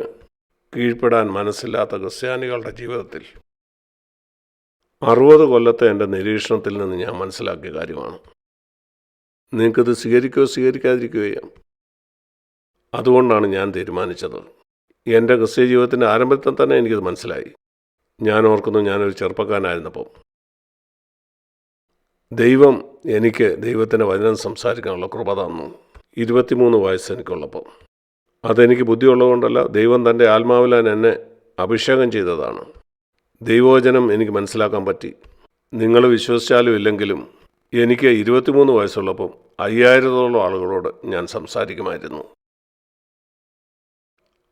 കീഴ്പ്പെടാൻ മനസ്സില്ലാത്ത ക്രിസ്ത്യാനികളുടെ ജീവിതത്തിൽ 60 കൊല്ലത്തെ എൻ്റെ നിരീക്ഷണത്തിൽ നിന്ന് ഞാൻ മനസ്സിലാക്കിയ കാര്യമാണ്. നിങ്ങൾക്കിത് സ്വീകരിക്കാതിരിക്കുകയോ ചെയ്യാം. അതുകൊണ്ടാണ് ഞാൻ തീരുമാനിച്ചത്. എൻ്റെ ക്രിസ്ത്യ ജീവിതത്തിൻ്റെ ആരംഭത്തിൽ തന്നെ എനിക്കത് മനസ്സിലായി. ഞാൻ ഓർക്കുന്നു, ഞാനൊരു ചെറുപ്പക്കാരനായിരുന്നപ്പോൾ ദൈവം എനിക്ക് ദൈവത്തിൻ്റെ വചനം സംസാരിക്കാനുള്ള കൃപ തന്നു. 23 വയസ്സ് എനിക്കുള്ളപ്പോൾ. അതെനിക്ക് ബുദ്ധിയുള്ളതുകൊണ്ടല്ല, ദൈവം തൻ്റെ ആത്മാവിലാൻ എന്നെ അഭിഷേകം ചെയ്തതാണ്. ദൈവവചനം എനിക്ക് മനസ്സിലാക്കാൻ പറ്റി. നിങ്ങൾ വിശ്വസിച്ചാലും ഇല്ലെങ്കിലും എനിക്ക് 23 വയസ്സുള്ളപ്പം 5000-ഓളം ആളുകളോട് ഞാൻ സംസാരിക്കുമായിരുന്നു.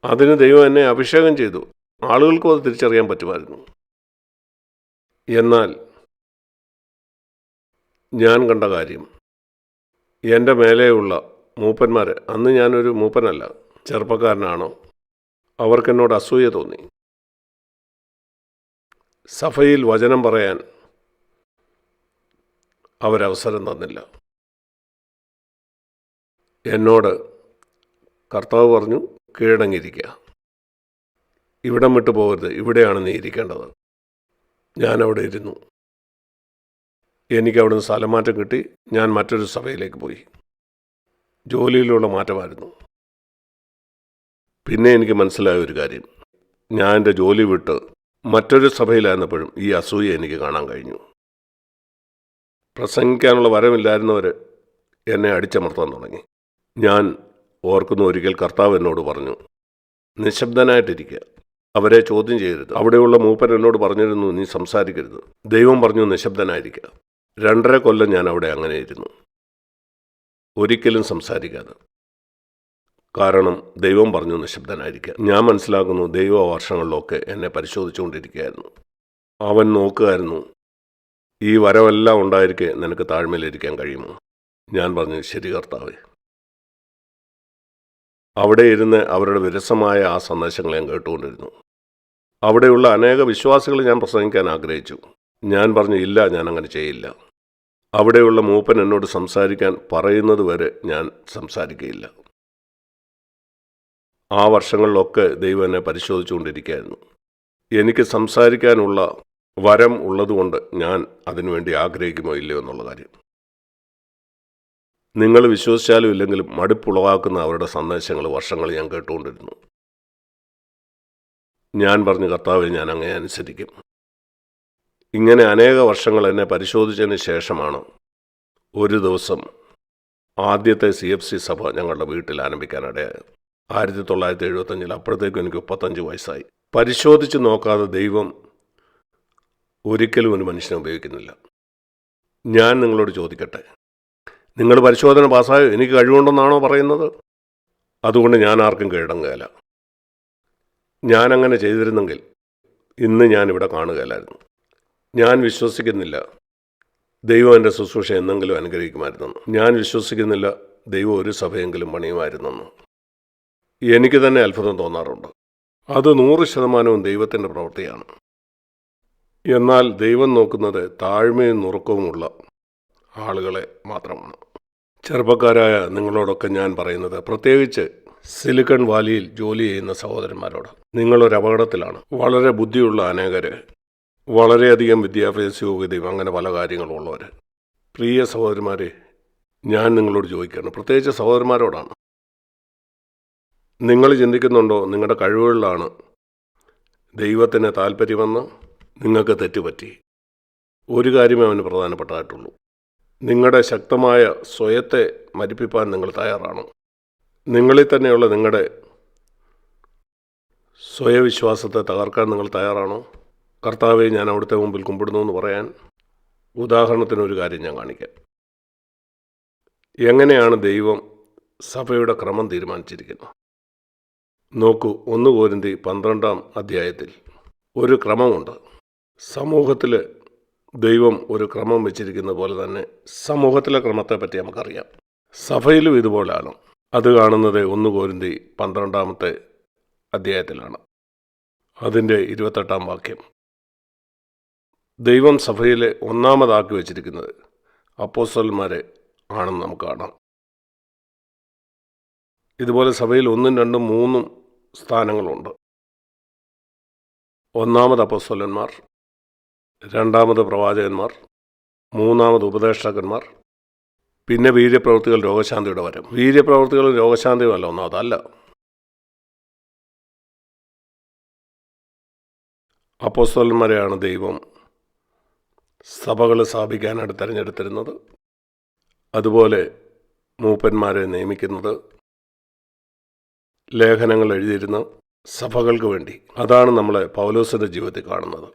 അതിന് ദൈവം എന്നെ അഭിഷേകം ചെയ്തു. ആളുകൾക്കും അത് തിരിച്ചറിയാൻ പറ്റുമായിരുന്നു. എന്നാൽ ഞാൻ കണ്ട കാര്യം, എൻ്റെ മേലെയുള്ള മൂപ്പന്മാർ, അന്ന് ഞാനൊരു മൂപ്പനല്ല, ചെറുപ്പക്കാരനാണോ, അവർക്കെന്നോട് അസൂയ തോന്നി. സഭയിൽ വചനം പറയാൻ അവരവസരം തന്നില്ല. എന്നോട് കർത്താവ് പറഞ്ഞു, കീഴടങ്ങിയിരിക്കുക, ഇവിടം വിട്ടു പോകരുത്, ഇവിടെയാണ് നീ ഇരിക്കേണ്ടത്. ഞാനവിടെ ഇരുന്നു. എനിക്കവിടുന്ന് സ്ഥലമാറ്റം കിട്ടി. ഞാൻ മറ്റൊരു സഭയിലേക്ക് പോയി. ജോലിയിലുള്ള മാറ്റമായിരുന്നു. പിന്നെ എനിക്ക് മനസ്സിലായ ഒരു കാര്യം, ഞാൻ എൻ്റെ ജോലി വിട്ട് മറ്റൊരു സഭയിലായിരുന്നപ്പോഴും ഈ അസൂയ എനിക്ക് കാണാൻ കഴിഞ്ഞു. പ്രസംഗിക്കാനുള്ള വരമില്ലായിരുന്നവർ എന്നെ അടിച്ചമർത്താൻ തുടങ്ങി. ഞാൻ ഓർക്കുന്ന ഒരിക്കൽ കർത്താവ് എന്നോട് പറഞ്ഞു, നിശബ്ദനായിട്ടിരിക്കുക, അവരെ ചോദ്യം ചെയ്യരുത്. അവിടെയുള്ള മൂപ്പൻ എന്നോട് പറഞ്ഞിരുന്നു, നീ സംസാരിക്കരുത്. ദൈവം പറഞ്ഞു, നിശബ്ദനായിരിക്കുക. 2.5 കൊല്ലം ഞാൻ അവിടെ അങ്ങനെ ഇരുന്നു, ഒരിക്കലും സംസാരിക്കാതെ. കാരണം ദൈവം പറഞ്ഞു നിശബ്ദനായിരിക്കുക. ഞാൻ മനസ്സിലാക്കുന്നു, ദൈവ വർഷങ്ങളിലൊക്കെ എന്നെ പരിശോധിച്ചുകൊണ്ടിരിക്കുകയായിരുന്നു. അവൻ നോക്കുകയായിരുന്നു, ഈ വരവെല്ലാം ഉണ്ടായിരിക്കെ നിനക്ക് താഴ്മയിലിരിക്കാൻ കഴിയുമോ? ഞാൻ പറഞ്ഞു, ശരി കർത്താവേ. അവിടെ ഇരുന്ന് അവരുടെ വിരസമായ ആ സന്ദേശങ്ങൾ ഞാൻ കേട്ടുകൊണ്ടിരുന്നു. അവിടെയുള്ള അനേക വിശ്വാസികൾ ഞാൻ പ്രസംഗിക്കാൻ ആഗ്രഹിച്ചു. ഞാൻ പറഞ്ഞു, ഇല്ല, ഞാൻ അങ്ങനെ ചെയ്യില്ല. അവിടെയുള്ള മൂപ്പൻ എന്നോട് സംസാരിക്കാൻ പറയുന്നത് വരെ ഞാൻ സംസാരിക്കുകയില്ല. ആ വർഷങ്ങളിലൊക്കെ ദൈവം എന്നെ പരിശോധിച്ചുകൊണ്ടിരിക്കുകയായിരുന്നു. എനിക്ക് സംസാരിക്കാനുള്ള വരം ഉള്ളതുകൊണ്ട് ഞാൻ അതിനുവേണ്ടി ആഗ്രഹിക്കുമോ ഇല്ലയോ എന്നുള്ള കാര്യം. നിങ്ങൾ വിശ്വസിച്ചാലും ഇല്ലെങ്കിലും മടുപ്പുളവാക്കുന്ന അവരുടെ സന്ദേശങ്ങൾ വർഷങ്ങൾ ഞാൻ കേട്ടുകൊണ്ടിരുന്നു. ഞാൻ പറഞ്ഞു, കർത്താവെ, ഞാൻ അങ്ങനെ അനുസരിക്കും. ഇങ്ങനെ അനേക വർഷങ്ങൾ എന്നെ പരിശോധിച്ചതിന് ശേഷമാണ് ഒരു ദിവസം ആദ്യത്തെ CFC സഭ ഞങ്ങളുടെ വീട്ടിൽ ആരംഭിക്കാനിടയായത്. 1975. അപ്പോഴത്തേക്കും എനിക്ക് 35 വയസ്സായി. പരിശോധിച്ച് നോക്കാതെ ദൈവം ഒരിക്കലും ഒരു മനുഷ്യനെ ഉപയോഗിക്കുന്നില്ല. ഞാൻ നിങ്ങളോട് ചോദിക്കട്ടെ, നിങ്ങൾ പരിശോധന പാസ്സായോ? എനിക്ക് കഴിവുണ്ടെന്നാണോ പറയുന്നത്? അതുകൊണ്ട് ഞാൻ ആർക്കും കീഴടങ്ങുകയില്ല. ഞാനങ്ങനെ ചെയ്തിരുന്നെങ്കിൽ ഇന്ന് ഞാനിവിടെ കാണുകയില്ലായിരുന്നു. ഞാൻ വിശ്വസിക്കുന്നില്ല ദൈവം എൻ്റെ ശുശ്രൂഷ എന്നെങ്കിലും അനുഗ്രഹിക്കുമായിരുന്നെന്ന്. ഞാൻ വിശ്വസിക്കുന്നില്ല ദൈവം ഒരു സഭയെങ്കിലും പണിയുമായിരുന്നെന്ന്. എനിക്ക് തന്നെ അത്ഭുതം തോന്നാറുണ്ട്. അത് 100% ദൈവത്തിൻ്റെ പ്രവൃത്തിയാണ്. എന്നാൽ ദൈവം നോക്കുന്നത് താഴ്മയും നുറുക്കവുമുള്ള ആളുകളെ മാത്രമാണ്. ചെറുപ്പക്കാരായ നിങ്ങളോടൊക്കെ ഞാൻ പറയുന്നത്, പ്രത്യേകിച്ച് സിലിക്കൺ വാലിയിൽ ജോലി ചെയ്യുന്ന സഹോദരന്മാരോട്, നിങ്ങളൊരു അപകടത്തിലാണ്. വളരെ ബുദ്ധിയുള്ള അനേകർ, വളരെയധികം വിദ്യാഭ്യാസ യോഗ്യതയും അങ്ങനെ പല കാര്യങ്ങളുള്ളവർ. പ്രിയ സഹോദരന്മാരെ, ഞാൻ നിങ്ങളോട് ചോദിക്കുകയാണ്, പ്രത്യേകിച്ച് സഹോദരന്മാരോടാണ്. നിങ്ങൾ ചിന്തിക്കുന്നുണ്ടോ നിങ്ങളുടെ കഴിവുകളിലാണ് ദൈവത്തിന് താല്പര്യമെന്ന്? നിങ്ങൾക്ക് തെറ്റുപറ്റി. ഒരു കാര്യമേ അവന് പ്രധാനപ്പെട്ടതായിട്ടുള്ളൂ. നിങ്ങളുടെ ശക്തമായ സ്വയത്തെ മരിപ്പിപ്പാൻ നിങ്ങൾ തയ്യാറാണോ? നിങ്ങളിൽ തന്നെയുള്ള നിങ്ങളുടെ സ്വയവിശ്വാസത്തെ തകർക്കാൻ നിങ്ങൾ തയ്യാറാണോ? കർത്താവെ, ഞാൻ അവിടുത്തെ മുമ്പിൽ കുമ്പിടുന്നു എന്ന് പറയാൻ ഉദാഹരണത്തിനൊരു കാര്യം ഞാൻ കാണിക്കാം. എങ്ങനെയാണ് ദൈവം സഭയുടെ ക്രമം തീരുമാനിച്ചിരിക്കുന്നത്? നോക്കൂ, 1 കൊരിന്ത്യർ 12-ാം അധ്യായത്തിൽ ഒരു ക്രമമുണ്ട്. സമൂഹത്തിൽ ദൈവം ഒരു ക്രമം വെച്ചിരിക്കുന്ന പോലെ തന്നെ സമൂഹത്തിലെ ക്രമത്തെപ്പറ്റി നമുക്കറിയാം. സഭയിലും ഇതുപോലെയാണ്. അത് കാണുന്നത് 1 കൊരിന്ത്യർ 12-ാമത്തെ അധ്യായത്തിലാണ്. അതിൻ്റെ 28-ാം വാക്യം. ദൈവം സഭയിലെ ഒന്നാമതാക്കി വച്ചിരിക്കുന്നത് അപ്പോസ്തലന്മാരെ ആണെന്ന് നമുക്ക് കാണാം. ഇതുപോലെ സഭയിൽ 1, 2, 3 സ്ഥാനങ്ങളുണ്ട്. ഒന്നാമത് അപ്പോസ്തലന്മാർ, രണ്ടാമത് പ്രവാചകന്മാർ, മൂന്നാമത് ഉപദേഷ്ടാക്കന്മാർ, പിന്നെ വീര്യപ്രവൃത്തികൾ, രോഗശാന്തിയുടെ വരം. വീര്യപ്രവൃത്തികളും രോഗശാന്തിയും അല്ല ഒന്നാമതല്ല. അപ്പോസ്തലന്മാരെയാണ് ദൈവം സഭകൾ സ്ഥാപിക്കാനായിട്ട് തിരഞ്ഞെടുത്തിരുന്നത്. അതുപോലെ മൂപ്പന്മാരെ നിയമിക്കുന്നത്, ലേഖനങ്ങൾ എഴുതിയിരുന്ന സഭകൾക്ക് വേണ്ടി. അതാണ് നമ്മളെ പൗലോസിൻ്റെ ജീവിതത്തിൽ കാണുന്നത്.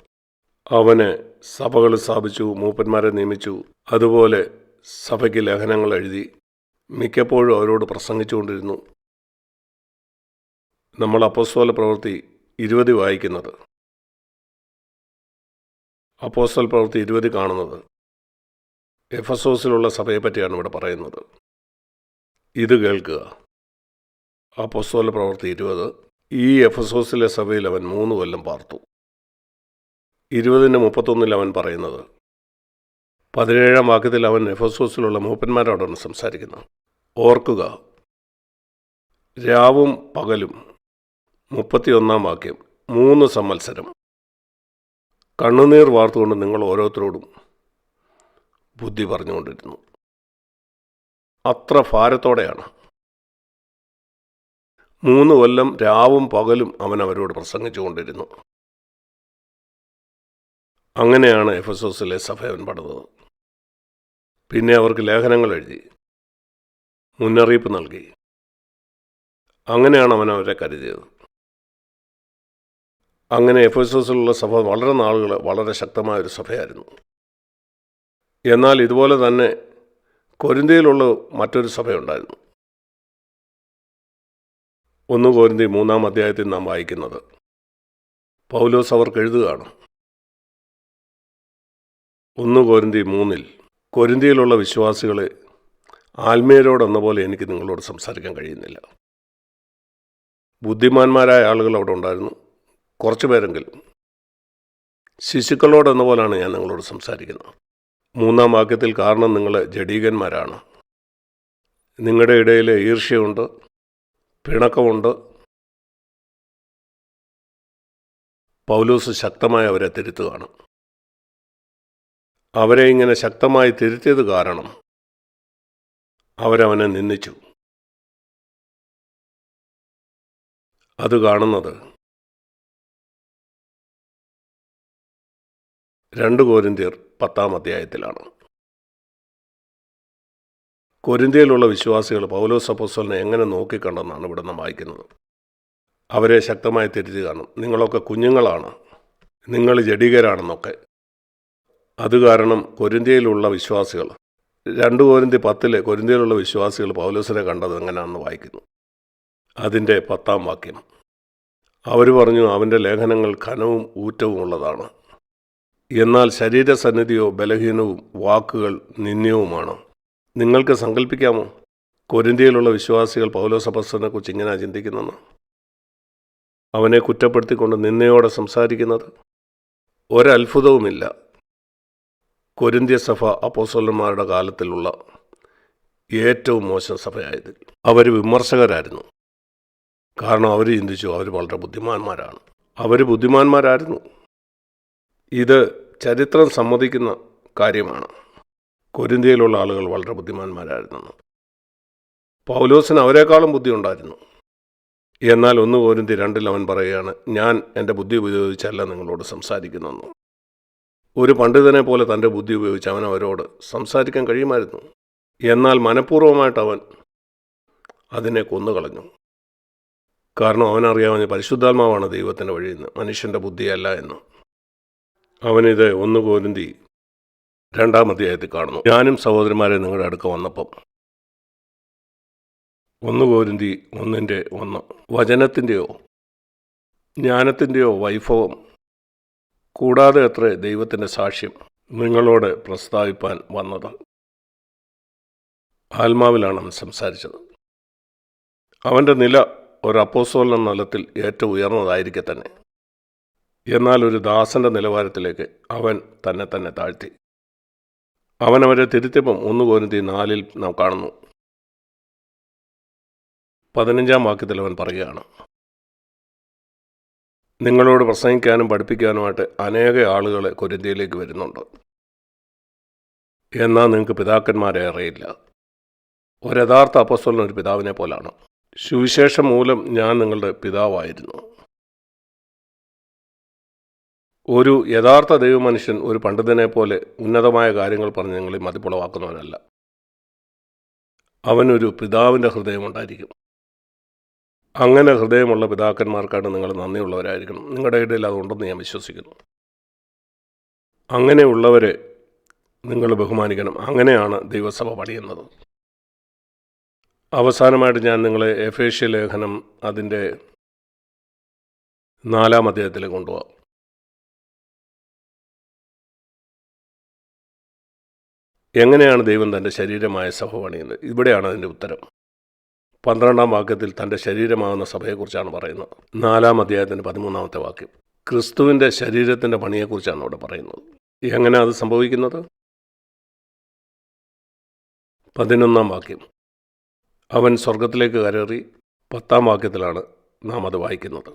അവന് സഭകൾ സ്ഥാപിച്ചു, മൂപ്പന്മാരെ നിയമിച്ചു, അതുപോലെ സഭയ്ക്ക് ലേഖനങ്ങൾ എഴുതി, മിക്കപ്പോഴും അവരോട് പ്രസംഗിച്ചുകൊണ്ടിരുന്നു. നമ്മൾ അപ്പോസ്തല പ്രവൃത്തി 20 വായിക്കുന്നത്, അപ്പോസ്തല പ്രവൃത്തി 20 കാണുന്നത് എഫെസോസിലുള്ള സഭയെ പറ്റിയാണ് ഇവിടെ പറയുന്നത്. ഇത് കേൾക്കുക, അപ്പോസ്തല പ്രവൃത്തി 20. ഈ എഫെസോസിലെ സഭയിൽ അവൻ 3 കൊല്ലം പാർത്തു. 20:31 അവൻ പറയുന്നത്, 17-ാം വാക്യത്തിൽ അവൻ എഫെസോസിലുള്ള മൂപ്പന്മാരോടാണ് സംസാരിക്കുന്നത്. ഓർക്കുക, രാവും പകലും. 31-ാം വാക്യം, 3 സംവത്സരം കണ്ണുനീർ വാർത്തുകൊണ്ട് നിങ്ങൾ ഓരോരുത്തരോടും ബുദ്ധി പറഞ്ഞുകൊണ്ടിരുന്നു. അത്ര ഭാരത്തോടെയാണ്. 3 കൊല്ലം രാവും പകലും അവൻ അവരോട് പ്രസംഗിച്ചുകൊണ്ടിരുന്നു. അങ്ങനെയാണ് എഫെസോസിലെ സഭ അവൻ പണിതത്. പിന്നെ അവർക്ക് ലേഖനങ്ങൾ എഴുതി. മുന്നറിയിപ്പ് നൽകി. അങ്ങനെയാണ് അവൻ അവരെ കരുതിയത്. അങ്ങനെ എഫെസോസിലുള്ള സഭ വളരെ നാളുകൾ വളരെ ശക്തമായൊരു സഭയായിരുന്നു. എന്നാൽ ഇതുപോലെ തന്നെ കൊരിന്ത്യയിലുള്ള മറ്റൊരു സഭയുണ്ടായിരുന്നു. 1 കൊരിന്ത്യർ 3-ാം അധ്യായത്തിൽ നാം വായിക്കുന്നത്, പൗലോസ് അവർക്ക് എഴുതുകയാണ്. 1 കൊരിന്ത്യർ 3-ൽ, കൊരിന്ത്യയിലുള്ള വിശ്വാസികളെ, ആത്മീയരോടെന്ന പോലെ എനിക്ക് നിങ്ങളോട് സംസാരിക്കാൻ കഴിയുന്നില്ല. ബുദ്ധിമാന്മാരായ ആളുകൾ അവിടെ ഉണ്ടായിരുന്നു, കുറച്ചു പേരെങ്കിലും. ശിശുക്കളോടെന്ന പോലാണ് ഞാൻ നിങ്ങളോട് സംസാരിക്കുന്നത്. 3-ാം വാക്യത്തിൽ, കാരണം നിങ്ങൾ ജഡീകന്മാരാണ്. നിങ്ങളുടെ ഇടയിൽ ഈർഷ്യമുണ്ട്, പിണക്കമുണ്ട്. പൗലോസ് ശക്തമായി അവരെ തിരുത്തുകയാണ്. അവരെ ഇങ്ങനെ ശക്തമായി തിരുത്തിയത് കാരണം അവരവനെ നിന്ദിച്ചു. അത് കാണുന്നത് 2 കൊരിന്ത്യർ 10-ാം അധ്യായത്തിലാണ്. കൊരിന്ത്യയിലുള്ള വിശ്വാസികൾ പൗലോസ് അപ്പോസ്തലനെ എങ്ങനെ നോക്കിക്കണ്ടെന്നാണ് ഇവിടെ നാം വായിക്കുന്നത്. അവരെ ശക്തമായി തിരുത്തി കാണും. നിങ്ങളൊക്കെ കുഞ്ഞുങ്ങളാണ്, നിങ്ങൾ ജഡികരാണെന്നൊക്കെ. അത് കാരണം കൊരിന്ത്യയിലുള്ള വിശ്വാസികൾ, 2 കൊരിന്ത്യർ 10-ലെ കൊരിന്ത്യയിലുള്ള വിശ്വാസികൾ പൗലോസിനെ കണ്ടത് എങ്ങനെയാണെന്ന് വായിക്കുന്നു. അതിൻ്റെ 10-ാം വാക്യം, അവർ പറഞ്ഞു, അവൻ്റെ ലേഖനങ്ങൾ ഘനവും ഊറ്റവും ഉള്ളതാണ്, എന്നാൽ ശരീരസന്നിധിയോ ബലഹീനവും വാക്കുകൾ നിന്ദ്യവുമാണ്. നിങ്ങൾക്ക് സങ്കല്പിക്കാമോ കൊരിന്ത്യയിലുള്ള വിശ്വാസികൾ പൗലോസ് അപ്പോസ്തലനെക്കുറിച്ച് ഇങ്ങനെ ചിന്തിക്കുന്നെന്ന്? അവനെ കുറ്റപ്പെടുത്തിക്കൊണ്ട് നിന്നയോടെ സംസാരിക്കുന്നത്. ഒരത്ഭുതവുമില്ല. കൊരിന്ത്യ സഭ അപ്പോസ്തലന്മാരുടെ കാലത്തിലുള്ള ഏറ്റവും മോശം സഭയായത്. അവർ വിമർശകരായിരുന്നു. കാരണം അവർ ചിന്തിച്ചു അവർ വളരെ ബുദ്ധിമാന്മാരാണ്. അവർ ബുദ്ധിമാന്മാരായിരുന്നു. ഇത് ചരിത്രം സമ്മതിക്കുന്ന കാര്യമാണ്. കൊരിന്ത്യയിലുള്ള ആളുകൾ വളരെ ബുദ്ധിമാന്മാരായിരുന്നു. പൗലോസിന് അവരെക്കാളും ബുദ്ധി ഉണ്ടായിരുന്നു. എന്നാൽ 1 കൊരിന്ത്യർ 2-ൽ അവൻ പറയുകയാണ്, ഞാൻ എൻ്റെ ബുദ്ധി ഉപയോഗിച്ചല്ല നിങ്ങളോട് സംസാരിക്കുന്നെന്ന്. ഒരു പണ്ഡിതനെ പോലെ തൻ്റെ ബുദ്ധി ഉപയോഗിച്ച് അവൻ അവരോട് സംസാരിക്കാൻ കഴിയുമായിരുന്നു. എന്നാൽ മനഃപൂർവ്വമായിട്ട് അവൻ അതിനെ കൊന്നുകളഞ്ഞു. കാരണം അവനറിയാവുന്ന പരിശുദ്ധാത്മാവാണ് ദൈവത്തിൻ്റെ വഴിയെന്ന്, മനുഷ്യൻ്റെ ബുദ്ധിയല്ല എന്ന്. അവനിത് 1 കൊരിന്ത്യർ 2-ാം അധ്യായത്തിൽ കാണുന്നു. ഞാനും സഹോദരന്മാരെ നിങ്ങളുടെ അടുക്ക വന്നപ്പം, 1 കൊരിന്ത്യർ 1:1, വചനത്തിൻ്റെയോ ജ്ഞാനത്തിൻ്റെയോ വൈഭവം കൂടാതെ അത്രേ ദൈവത്തിൻ്റെ സാക്ഷ്യം നിങ്ങളോട് പ്രസ്താവിപ്പാൻ വന്നത്. ആത്മാവിലാണ് അവൻ സംസാരിച്ചത്. അവൻ്റെ നില ഒരു അപ്പോസ്തലൻ എന്ന നിലത്തിൽ ഏറ്റവും ഉയർന്നതായിരിക്കെ തന്നെ, എന്നാൽ ഒരു ദാസൻ്റെ നിലവാരത്തിലേക്ക് അവൻ തന്നെ താഴ്ത്തി. അവൻ അവരെ തിരുത്തിയപ്പം 1 കൊരിന്ത്യർ 4-ൽ നാം കാണുന്നു. 15-ാം വാക്യത്തിൽ അവൻ പറയുകയാണ്, നിങ്ങളോട് പ്രസംഗിക്കാനും പഠിപ്പിക്കാനുമായിട്ട് അനേക ആളുകളെ കൊരിന്ത്യയിലേക്ക് വരുന്നുണ്ട്. എന്നാൽ നിങ്ങൾക്ക് പിതാക്കന്മാരെ അറിയില്ല. ഒരു യഥാർത്ഥ അപ്പോസ്തലൻ ഒരു പിതാവിനെ പോലാണ്. സുവിശേഷം മൂലം ഞാൻ നിങ്ങളുടെ പിതാവായിരുന്നു. ഒരു യഥാർത്ഥ ദൈവമനുഷ്യൻ ഒരു പണ്ഡിതനെ പോലെ ഉന്നതമായ കാര്യങ്ങൾ പറഞ്ഞ് നിങ്ങളെ മതിപ്പുളവാക്കുന്നവനല്ല. അവനൊരു പിതാവിൻ്റെ ഹൃദയമുണ്ടായിരിക്കും. അങ്ങനെ ഹൃദയമുള്ള പിതാക്കന്മാർക്കാണ് നിങ്ങൾ നന്ദിയുള്ളവരായിരിക്കണം. നിങ്ങളുടെ ഇടയിൽ അതുണ്ടെന്ന് ഞാൻ വിശ്വസിക്കുന്നു. അങ്ങനെയുള്ളവരെ നിങ്ങൾ ബഹുമാനിക്കണം. അങ്ങനെയാണ് ദൈവസഭ പണിയുന്നത്. അവസാനമായിട്ട് ഞാൻ നിങ്ങളെ എഫേസ്യ ലേഖനം അതിൻ്റെ 4-ാം അധ്യായത്തിലേക്ക് കൊണ്ടുപോകാം. എങ്ങനെയാണ് ദൈവം തൻ്റെ ശരീരമായ സഭ പണിയുന്നത്? ഇവിടെയാണ് അതിൻ്റെ ഉത്തരം. 12-ാം വാക്യത്തിൽ തൻ്റെ ശരീരമാകുന്ന സഭയെക്കുറിച്ചാണ് പറയുന്നത്. 4-ാം അധ്യായത്തിൻ്റെ 13-ാമത്തെ വാക്യം ക്രിസ്തുവിൻ്റെ ശരീരത്തിൻ്റെ പണിയെക്കുറിച്ചാണ് അവിടെ പറയുന്നത്. എങ്ങനെ അത് സംഭവിക്കുന്നത്? 11-ാം വാക്യം, അവൻ സ്വർഗത്തിലേക്ക് കയറി. 10-ാം വാക്യത്തിലാണ് നാം അത് വായിക്കുന്നത്.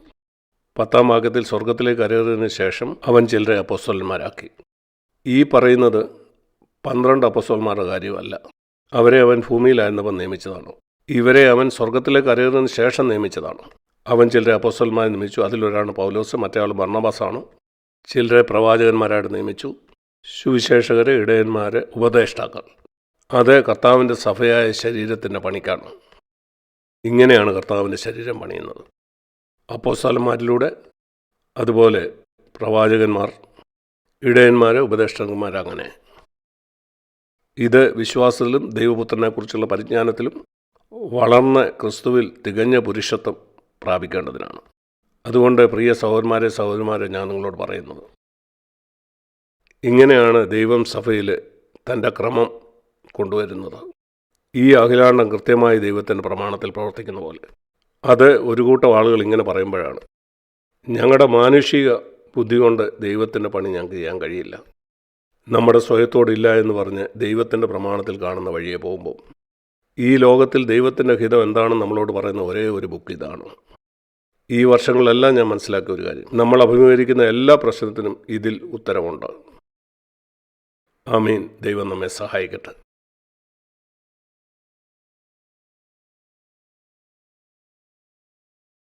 10-ാം വാക്യത്തിൽ സ്വർഗത്തിലേക്ക് കയറിയതിന് ശേഷം അവൻ ചിലരെ അപ്പോസ്തലന്മാരാക്കി. ഈ പറയുന്നത് 12 അപ്പോസ്തലന്മാരുടെ കാര്യമല്ല. അവരെ അവൻ ഭൂമിയിലായിരുന്നവൻ നിയമിച്ചതാണ്. ഇവരെ അവൻ സ്വർഗത്തിലേക്ക് കയറിയതിന് ശേഷം നിയമിച്ചതാണ്. അവൻ ചിലരെ അപ്പോസ്തലന്മാരെ നിയമിച്ചു. അതിലൊരാണ് പൗലോസ്, മറ്റേ ആൾ ബർണ്ണബാസാണ്. ചിലരെ പ്രവാചകന്മാരായിട്ട് നിയമിച്ചു, സുവിശേഷകരെ, ഇടയന്മാരെ, ഉപദേഷ്ടാക്കൾ. അത് കർത്താവിൻ്റെ സഭയായ ശരീരത്തിൻ്റെ പണിക്കാണ്. ഇങ്ങനെയാണ് കർത്താവിൻ്റെ ശരീരം പണിയുന്നത്. അപ്പോസ്തലന്മാരിലൂടെ, അതുപോലെ പ്രവാചകന്മാർ, ഇടയന്മാർ, ഉപദേഷ്ടാക്കന്മാർ, അങ്ങനെ. ഇത് വിശ്വാസത്തിലും ദൈവപുത്രനെക്കുറിച്ചുള്ള പരിജ്ഞാനത്തിലും വളർന്ന് ക്രിസ്തുവിൽ തികഞ്ഞ പുരുഷത്വം പ്രാപിക്കേണ്ടതിനാണ്. അതുകൊണ്ട് പ്രിയ സഹോദരന്മാരെ ഞാൻ നിങ്ങളോട് പറയുന്നത്, ഇങ്ങനെയാണ് ദൈവം സഭയിൽ തൻ്റെ ക്രമം കൊണ്ടുവരുന്നത്. ഈ അഖിലാണ്ടം കൃത്യമായി ദൈവത്തിൻ്റെ പ്രമാണത്തിൽ പ്രവർത്തിക്കുന്ന പോലെ. അത് ഒരു കൂട്ടം ആളുകൾ ഇങ്ങനെ പറയുമ്പോഴാണ്, ഞങ്ങളുടെ മാനുഷിക ബുദ്ധി കൊണ്ട് ദൈവത്തിൻ്റെ പണി ഞങ്ങൾക്ക് ചെയ്യാൻ കഴിയില്ല, നമ്മുടെ സ്വയത്തോടില്ല എന്ന് പറഞ്ഞ് ദൈവത്തിൻ്റെ പ്രമാണത്തിൽ കാണുന്ന വഴിയെ പോകുമ്പോൾ, ഈ ലോകത്തിൽ ദൈവത്തിൻ്റെ ഹിതം എന്താണെന്ന് നമ്മളോട് പറയുന്ന ഒരേ ഒരു ബുക്ക് ഇതാണ്. ഈ വർഷങ്ങളിലെല്ലാം ഞാൻ മനസ്സിലാക്കിയ ഒരു കാര്യം, നമ്മൾ അഭിമുഖീകരിക്കുന്ന എല്ലാ പ്രശ്നത്തിനും ഇതിൽ ഉത്തരമുണ്ട്. ആമീൻ. ദൈവം നമ്മെ സഹായിക്കട്ടെ.